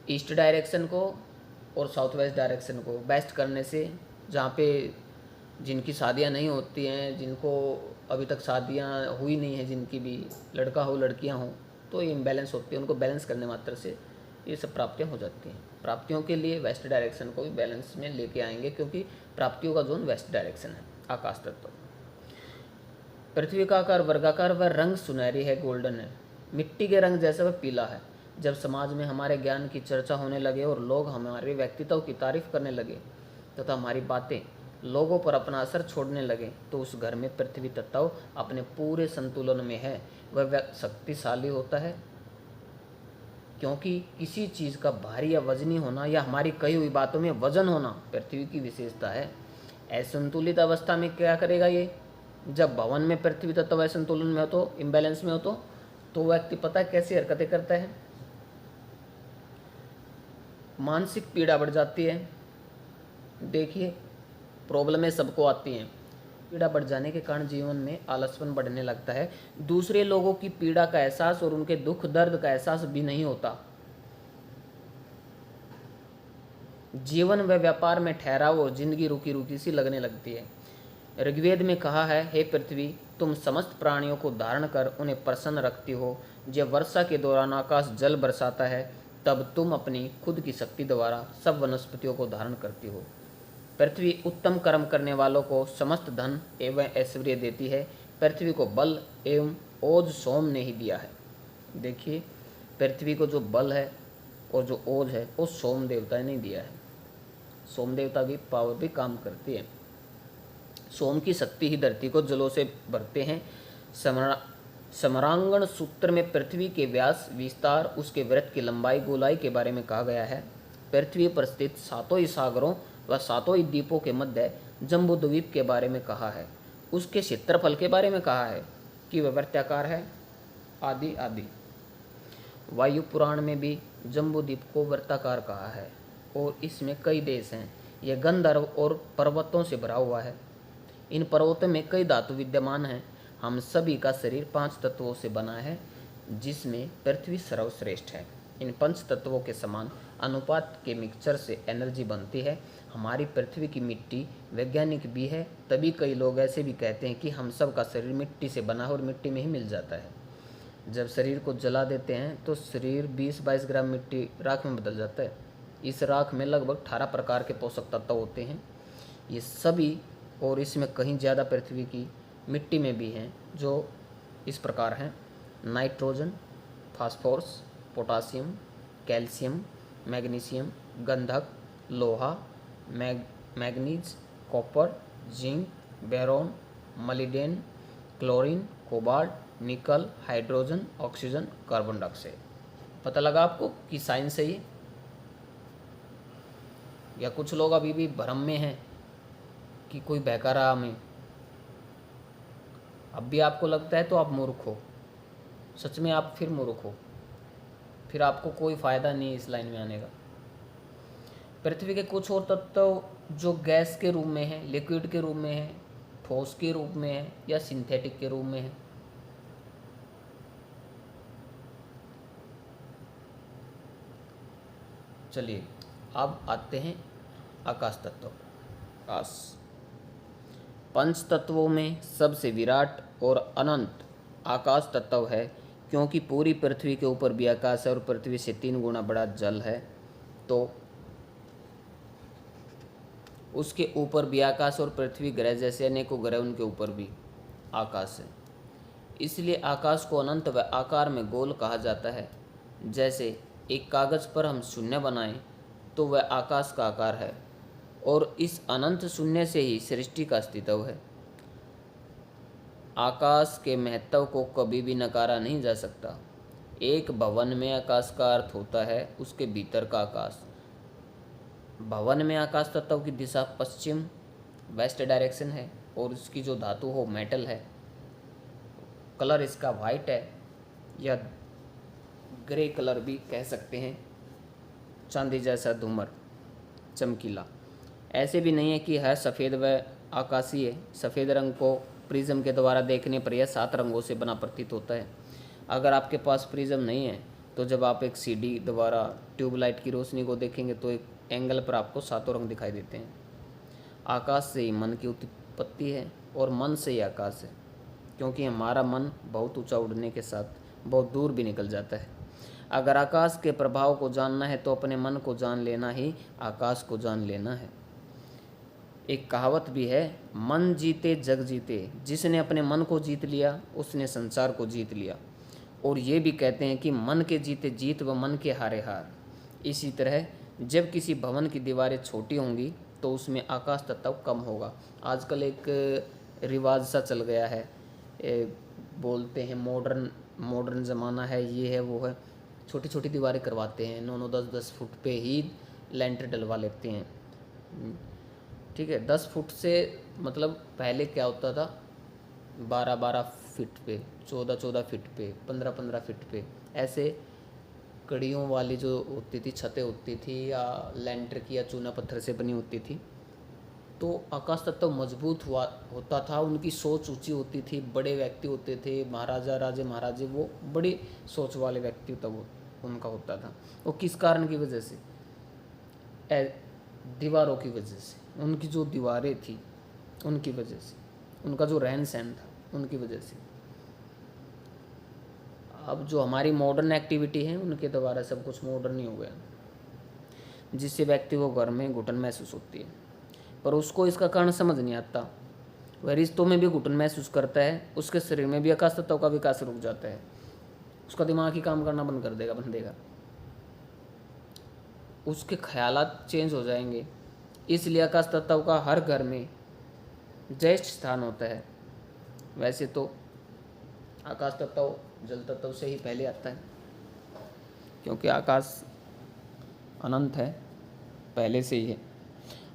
ईस्ट डायरेक्शन को और साउथ वेस्ट डायरेक्शन को बेस्ट करने से, जहाँ पे जिनकी शादियाँ नहीं होती हैं, जिनको अभी तक शादियाँ हुई नहीं हैं, जिनकी भी लड़का हो लड़कियाँ हों तो ये इम्बैलेंस होती है, उनको बैलेंस करने मात्र से ये सब प्राप्तियाँ हो जाती हैं। प्राप्तियों के लिए वेस्ट डायरेक्शन को भी बैलेंस में लेके आएंगे क्योंकि प्राप्तियों का जोन वेस्ट डायरेक्शन है। आकाश तत्व पृथ्वी का आकार वर्गाकार व रंग सुनहरी है, गोल्डन है। मिट्टी के रंग जैसा वह पीला है। जब समाज में हमारे ज्ञान की चर्चा होने लगे और लोग हमारे व्यक्तित्व की तारीफ करने लगे तथा हमारी बातें लोगों पर अपना असर छोड़ने लगे तो उस घर में पृथ्वी तत्व अपने पूरे संतुलन में है। वह शक्तिशाली होता है क्योंकि किसी चीज़ का भारी या वजनी होना या हमारी कही हुई बातों में वजन होना पृथ्वी की विशेषता है। असंतुलित अवस्था में क्या करेगा ये? जब भवन में पृथ्वी तत्व असंतुलन में हो तो, इम्बैलेंस में हो तो व्यक्ति पता है कैसी हरकतें करता है? मानसिक पीड़ा बढ़ जाती है। देखिए, प्रॉब्लमें सबको आती हैं। पीड़ा बढ़ जाने के कारण जीवन में आलसपन बढ़ने लगता है। दूसरे लोगों की पीड़ा का एहसास और उनके दुख दर्द का एहसास भी नहीं होता। जीवन व व्यापार में ठहराव और जिंदगी रुकी रुकी सी लगने लगती है। ऋग्वेद में कहा है, हे पृथ्वी, तुम समस्त प्राणियों को धारण कर उन्हें प्रसन्न रखती हो। जब वर्षा के दौरान आकाश जल बरसाता है तब तुम अपनी खुद की शक्ति द्वारा सब वनस्पतियों को धारण करती हो। पृथ्वी उत्तम कर्म करने वालों को समस्त धन एवं ऐश्वर्य देती है। पृथ्वी को बल एवं ओज सोम ने ही दिया है। देखिए, पृथ्वी को जो बल है और जो ओज है वो सोम देवता ने दिया है। सोम देवता की पावर भी काम करती है। सोम की शक्ति ही धरती को जलों से भरते हैं। समरांगण सूत्र में पृथ्वी के व्यास, विस्तार, उसके वृत्त की लंबाई, गोलाई के बारे में कहा गया है। पृथ्वी पर स्थित सातों ही सागरों व सातों ही द्वीपों के मध्य जम्बू द्वीप के बारे में कहा है। उसके क्षेत्रफल के बारे में कहा है कि वह वृत्ताकार है, आदि आदि। वायु पुराण में भी जम्बू द्वीप को वृत्ताकार कहा है और इसमें कई देश हैं। यह गंधर्व और पर्वतों से भरा हुआ है। इन पर्वतों में कई धातु विद्यमान हैं। हम सभी का शरीर 5 तत्वों से बना है जिसमें पृथ्वी सर्वश्रेष्ठ है। इन 5 तत्वों के समान अनुपात के मिक्सचर से एनर्जी बनती है। हमारी पृथ्वी की मिट्टी वैज्ञानिक भी है, तभी कई लोग ऐसे भी कहते हैं कि हम सब का शरीर मिट्टी से बना है और मिट्टी में ही मिल जाता है। जब शरीर को जला देते हैं तो शरीर 20-22 ग्राम मिट्टी राख में बदल जाता है। इस राख में लगभग 18 प्रकार के पोषक तत्व होते हैं। ये सभी और इसमें कहीं ज़्यादा पृथ्वी की मिट्टी में भी हैं, जो इस प्रकार हैं: nitrogen, phosphorus, potassium, calcium, magnesium, गंधक, लोहा, manganese, copper, zinc, boron, molybdenum, chlorine, cobalt, निकल, हाइड्रोजन, ऑक्सीजन, कार्बन डाइऑक्साइड। पता लगा आपको कि साइंस है ये? या कुछ लोग अभी भी भ्रम में हैं कि कोई बहका रहा हमें? अब भी आपको लगता है तो आप मूर्ख हो। सच में आप फिर मूर्ख हो, फिर आपको कोई फ़ायदा नहीं इस लाइन में आने का। पृथ्वी के कुछ और तत्व जो गैस के रूप में है, लिक्विड के रूप में है, ठोस के रूप में है या सिंथेटिक के रूप में है। चलिए अब आते हैं आकाश तत्व। आकाश पंच तत्वों में सबसे विराट और अनंत आकाश तत्व है, क्योंकि पूरी पृथ्वी के ऊपर भी आकाश है और पृथ्वी से 3 गुना बड़ा जल है, तो उसके ऊपर भी आकाश और पृथ्वी ग्रह जैसे अनेकों ग्रह उनके ऊपर भी आकाश है। इसलिए आकाश को अनंत व आकार में गोल कहा जाता है। जैसे एक कागज पर हम शून्य बनाएं तो वह आकाश का आकार है, और इस अनंत शून्य से ही सृष्टि का अस्तित्व है। आकाश के महत्व को कभी भी नकारा नहीं जा सकता। एक भवन में आकाश का अर्थ होता है उसके भीतर का आकाश। भवन में आकाश तत्व की दिशा पश्चिम वेस्ट डायरेक्शन है, और इसकी जो धातु हो मेटल है, कलर इसका वाइट है या ग्रे कलर भी कह सकते हैं, चांदी जैसा धूमर चमकीला। ऐसे भी नहीं है कि है सफ़ेद व आकाशीय। सफ़ेद रंग को प्रिज्म के द्वारा देखने पर यह 7 रंगों से बना प्रतीत होता है। अगर आपके पास प्रिज्म नहीं है तो जब आप एक सीडी द्वारा ट्यूबलाइट की रोशनी को देखेंगे तो एक एंगल पर आपको 7 रंग दिखाई देते हैं। आकाश से ही मन की उत्पत्ति है और मन से ही आकाश है, क्योंकि हमारा मन बहुत ऊंचा उड़ने के साथ बहुत दूर भी निकल जाता है। अगर आकाश के प्रभाव को जानना है तो अपने मन को जान लेना ही आकाश को जान लेना है। एक कहावत भी है, मन जीते जग जीते। जिसने अपने मन को जीत लिया उसने संसार को जीत लिया। और ये भी कहते हैं कि मन के जीते जीत व मन के हारे हार। इसी तरह जब किसी भवन की दीवारें छोटी होंगी तो उसमें आकाश तत्व कम होगा। आजकल एक रिवाज सा चल गया है, बोलते हैं मॉडर्न ज़माना है, ये है वो है, छोटी छोटी दीवारें करवाते हैं, 9-9 10-10 फुट पे ही लेंटर डलवा लेते हैं। ठीक है, 10 फुट से मतलब पहले क्या होता था, 12-12 फीट पे, 14-14 फीट पे, 15-15 फीट पे, ऐसे कड़ियों वाली जो होती थी छतें होती थी या लेंटर की या चूना पत्थर से बनी होती थी, तो आकाश तत्व मजबूत हुआ होता था। उनकी सोच ऊंची होती थी, बड़े व्यक्ति होते थे, महाराजा राजे महाराजे, वो बड़ी सोच वाले व्यक्ति तब उनका होता था। वो किस कारण की वजह से? दीवारों की वजह से, उनकी जो दीवारें थी उनकी वजह से, उनका जो रहन सहन था उनकी वजह से। अब जो हमारी मॉडर्न एक्टिविटी है उनके द्वारा सब कुछ मॉडर्न ही हो गया, जिससे व्यक्ति को घर में घुटन महसूस होती है, पर उसको इसका कारण समझ नहीं आता। वह रिश्तों में भी घुटन महसूस करता है, उसके शरीर में भी आकाश तत्व का विकास रुक जाता है, उसका दिमाग ही काम करना बंद कर देगा, उसके ख्यालात चेंज हो जाएंगे। इसलिए आकाश तत्व का हर घर में ज्येष्ठ स्थान होता है। वैसे तो आकाश तत्व जल तत्व से ही पहले आता है, क्योंकि आकाश अनंत है, पहले से ही है।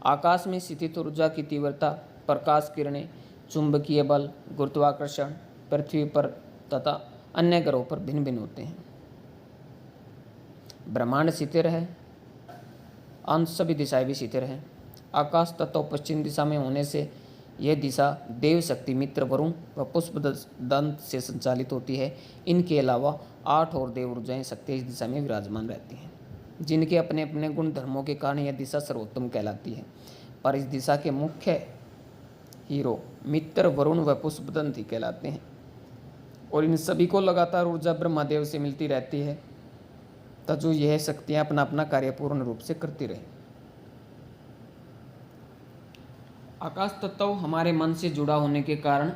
आकाश में स्थित ऊर्जा की तीव्रता, प्रकाश किरणें, चुंबकीय बल, गुरुत्वाकर्षण पृथ्वी पर तथा अन्य ग्रहों पर भिन्न भिन्न होते हैं। ब्रह्मांड स्थिर है, अंश सभी दिशाएं भी स्थिर हैं। आकाश तत्व पश्चिम दिशा में होने से यह दिशा देव शक्ति मित्र वरुण व पुष्प दंत से संचालित होती है। इनके अलावा 8 और देव ऊर्जाएं शक्ति इस दिशा में विराजमान रहती हैं, जिनके अपने अपने गुण धर्मों के कारण यह दिशा सर्वोत्तम कहलाती है। पर इस दिशा के मुख्य हीरो मित्र वरुण व पुष्प दंत ही कहलाते हैं, और इन सभी को लगातार ऊर्जा ब्रह्मदेव से मिलती रहती है, तथा यह शक्तियां अपना अपना कार्य पूर्ण रूप से करती रहे। आकाश तत्व हमारे मन से जुड़ा होने के कारण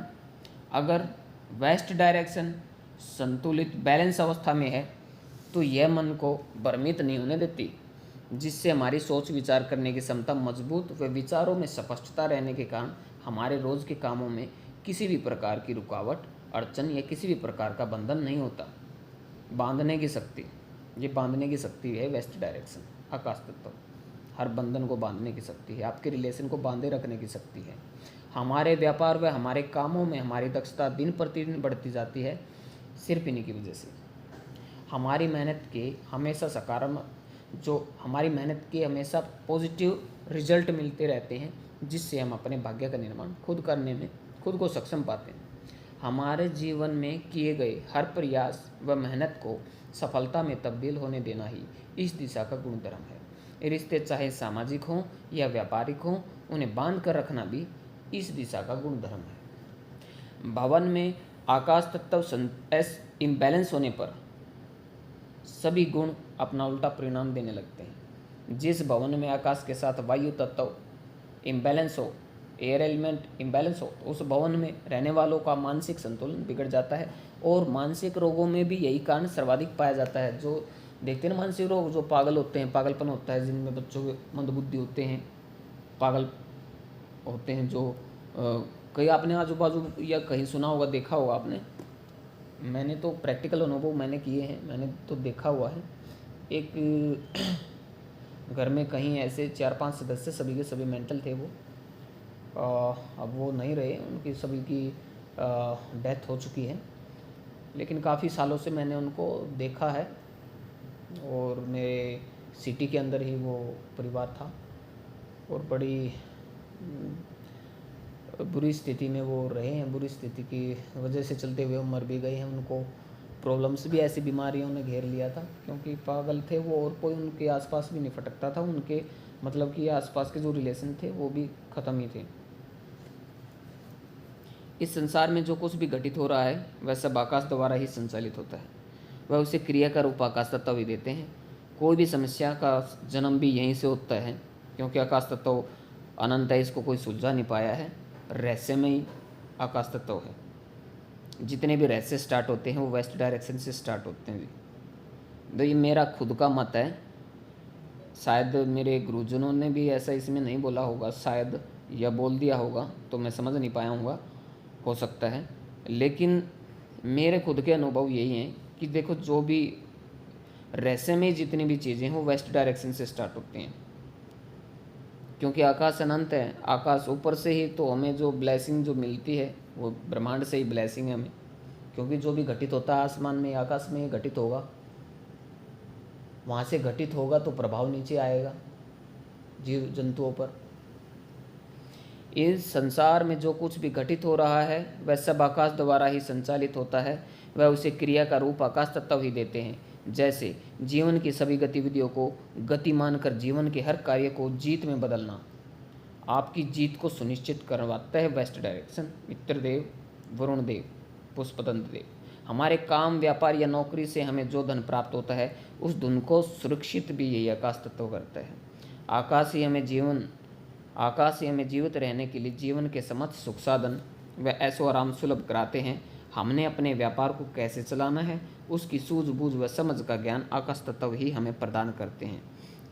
अगर वेस्ट डायरेक्शन संतुलित बैलेंस अवस्था में है तो यह मन को भ्रमित नहीं होने देती, जिससे हमारी सोच विचार करने की क्षमता मजबूत व विचारों में स्पष्टता रहने के कारण हमारे रोज के कामों में किसी भी प्रकार की रुकावट, अड़चन या किसी भी प्रकार का बंधन नहीं होता। बांधने की शक्ति, ये बांधने की शक्ति है वेस्ट डायरेक्शन, आकाश तत्व हर बंधन को बांधने की शक्ति है, आपके रिलेशन को बांधे रखने की शक्ति है। हमारे व्यापार व हमारे कामों में हमारी दक्षता दिन प्रतिदिन बढ़ती जाती है, सिर्फ इन्हीं की वजह से। हमारी मेहनत के हमेशा सकारात्मक, जो हमारी मेहनत के हमेशा पॉजिटिव रिजल्ट मिलते रहते हैं, जिससे हम अपने भाग्य का निर्माण खुद करने में खुद को सक्षम पाते हैं। हमारे जीवन में किए गए हर प्रयास व मेहनत को सफलता में तब्दील होने देना ही इस दिशा का गुणधर्म है। रिश्ते चाहे सामाजिक हों या व्यापारिक हों, उन्हें बांध कर रखना भी इस दिशा का गुणधर्म है। भवन में आकाश तत्व इम्बैलेंस होने पर सभी गुण अपना उल्टा परिणाम देने लगते हैं। जिस भवन में आकाश के साथ वायु तत्व इम्बैलेंस हो, एयर एलिमेंट इम्बैलेंस हो, तो उस भवन में रहने वालों का मानसिक संतुलन बिगड़ जाता है। और मानसिक रोगों में भी यही कारण सर्वाधिक पाया जाता है। जो देखते हैं ना मानसिक रोग, जो पागल होते हैं, पागलपन होता है, जिनमें बच्चों के मंदबुद्धि होते हैं, पागल होते हैं, जो कहीं आपने आजू बाजू या कहीं सुना होगा, देखा होगा आपने। मैंने तो प्रैक्टिकल अनुभव मैंने किए हैं, मैंने तो देखा हुआ है। एक घर में कहीं ऐसे 4-5 सदस्य सभी के सभी मेंटल थे। वो अब वो नहीं रहे, उनकी सभी की डेथ हो चुकी है, लेकिन काफ़ी सालों से मैंने उनको देखा है। और मेरे सिटी के अंदर ही वो परिवार था और बड़ी बुरी स्थिति में वो रहे हैं। बुरी स्थिति की वजह से चलते हुए वो मर भी गए हैं। उनको प्रॉब्लम्स भी, ऐसी बीमारियों ने घेर लिया था, क्योंकि पागल थे वो और कोई उनके आसपास भी नहीं फटकता था। उनके मतलब कि आसपास के जो रिलेशन थे वो भी ख़त्म ही थे। इस संसार में जो कुछ भी घटित हो रहा है वह सब आकाश द्वारा ही संचालित होता है। वह उसे क्रिया का रूप आकाश तत्व ही देते हैं। कोई भी समस्या का जन्म भी यहीं से होता है, क्योंकि आकाश तत्व अनंत है, इसको कोई सुलझा नहीं पाया है। रहस्यमयी आकाश तत्व है। जितने भी रहस्य स्टार्ट होते हैं वो वेस्ट डायरेक्शन से स्टार्ट होते हैं। तो ये मेरा खुद का मत है, शायद मेरे गुरुजनों ने भी ऐसा इसमें नहीं बोला होगा, शायद, या बोल दिया होगा तो मैं समझ नहीं पाया हूँगा, हो सकता है। लेकिन मेरे खुद के अनुभव यही हैं कि देखो, जो भी रहस्य में जितनी भी चीज़ें हैं वो वेस्ट डायरेक्शन से स्टार्ट होती हैं, क्योंकि आकाश अनंत है। आकाश ऊपर से ही तो हमें जो ब्लेसिंग जो मिलती है वो ब्रह्मांड से ही ब्लेसिंग है हमें, क्योंकि जो भी घटित होता है आसमान में, आकाश में घटित होगा, वहाँ से घटित होगा तो प्रभाव नीचे आएगा जीव जंतुओं पर। इस संसार में जो कुछ भी घटित हो रहा है वह सब आकाश द्वारा ही संचालित होता है। वह उसे क्रिया का रूप आकाश तत्व ही देते हैं। जैसे जीवन की सभी गतिविधियों को गति मानकर जीवन के हर कार्य को जीत में बदलना आपकी जीत को सुनिश्चित करवाता है वेस्ट डायरेक्शन। मित्रदेव, वरुण देव, पुष्पतंत्र देव। हमारे काम, व्यापार या नौकरी से हमें जो धन प्राप्त होता है उस धन को सुरक्षित भी यही आकाश तत्व करता है। आकाश ही हमें जीवित रहने के लिए जीवन के समस्त सुख साधन व ऐशो आराम सुलभ कराते हैं। हमने अपने व्यापार को कैसे चलाना है उसकी सूझबूझ व समझ का ज्ञान आकाश तत्व ही हमें प्रदान करते हैं।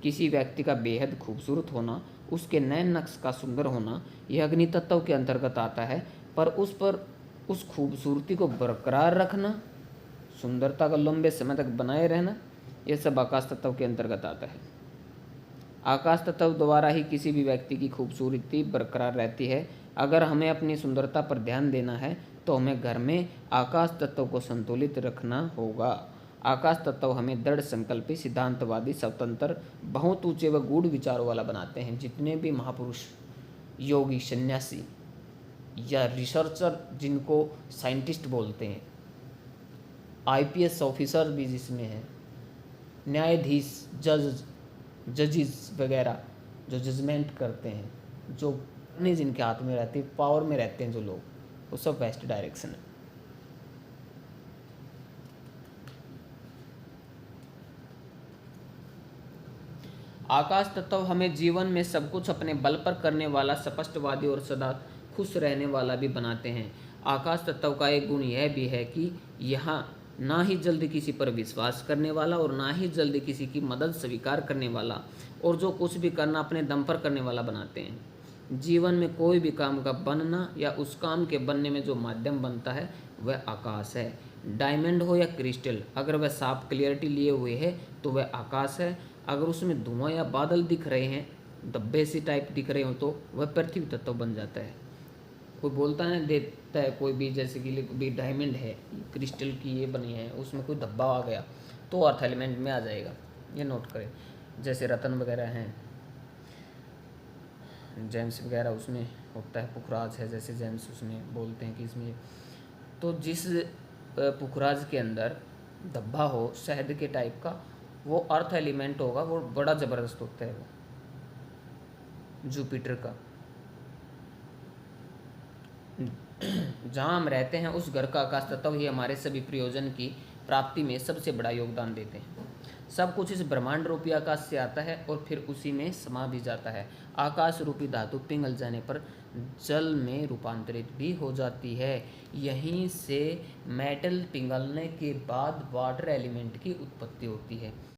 किसी व्यक्ति का बेहद खूबसूरत होना, उसके नैन नक्श का सुंदर होना, यह अग्नि तत्व के अंतर्गत आता है। पर उस खूबसूरती को बरकरार रखना, सुंदरता को लंबे समय तक बनाए रहना, यह सब आकाश तत्व के अंतर्गत आता है। आकाश तत्व द्वारा ही किसी भी व्यक्ति की खूबसूरती बरकरार रहती है। अगर हमें अपनी सुंदरता पर ध्यान देना है तो हमें घर में आकाश तत्व को संतुलित रखना होगा। आकाश तत्व हमें दृढ़ संकल्पी, सिद्धांतवादी, स्वतंत्र, बहुत ऊंचे व गूढ़ विचारों वाला बनाते हैं। जितने भी महापुरुष, योगी, सन्यासी या रिसर्चर, जिनको साइंटिस्ट बोलते हैं, आईपीएस ऑफिसर भी जिसमें है, न्यायाधीश, जजेस वगैरह, जो जजमेंट करते हैं, जो अपने जिनके हाथ में रहती है, पावर में रहते हैं जो लोग, वो सब वेस्ट डायरेक्शन है। आकाश तत्व हमें जीवन में सब कुछ अपने बल पर करने वाला, स्पष्टवादी और सदा खुश रहने वाला भी बनाते हैं। आकाश तत्व का एक गुण यह भी है कि यहाँ ना ही जल्दी किसी पर विश्वास करने वाला और ना ही जल्दी किसी की मदद स्वीकार करने वाला, और जो कुछ भी करना अपने दम पर करने वाला बनाते हैं। जीवन में कोई भी काम का बनना या उस काम के बनने में जो माध्यम बनता है वह आकाश है। डायमंड हो या क्रिस्टल, अगर वह साफ क्लियरिटी लिए हुए है तो वह आकाश है। अगर उसमें धुआं या बादल दिख रहे हैं, धब्बे सी टाइप दिख रहे हो, तो वह पृथ्वी तत्व बन जाता है। कोई बोलता है, देता है कोई भी, जैसे कि भी डायमंड है, क्रिस्टल की ये बनी है, उसमें कोई धब्बा आ गया तो अर्थ एलिमेंट में आ जाएगा, ये नोट करें। जैसे रतन वगैरह हैं, जेम्स वगैरह, उसमें होता है, पुखराज है, जैसे जेम्स, उसमें बोलते हैं कि इसमें, तो जिस पुखराज के अंदर धब्बा हो शहद के टाइप का, वो अर्थ एलिमेंट होगा, वो बड़ा ज़बरदस्त होता है, वो जुपिटर का। जहाँ हम रहते हैं उस घर का आकाश तत्व ही हमारे सभी प्रयोजन की प्राप्ति में सबसे बड़ा योगदान देते हैं। सब कुछ इस ब्रह्मांड रूपी आकाश से आता है और फिर उसी में समा भी जाता है। आकाश रूपी धातु पिघल जाने पर जल में रूपांतरित भी हो जाती है। यहीं से मेटल पिघलने के बाद वाटर एलिमेंट की उत्पत्ति होती है।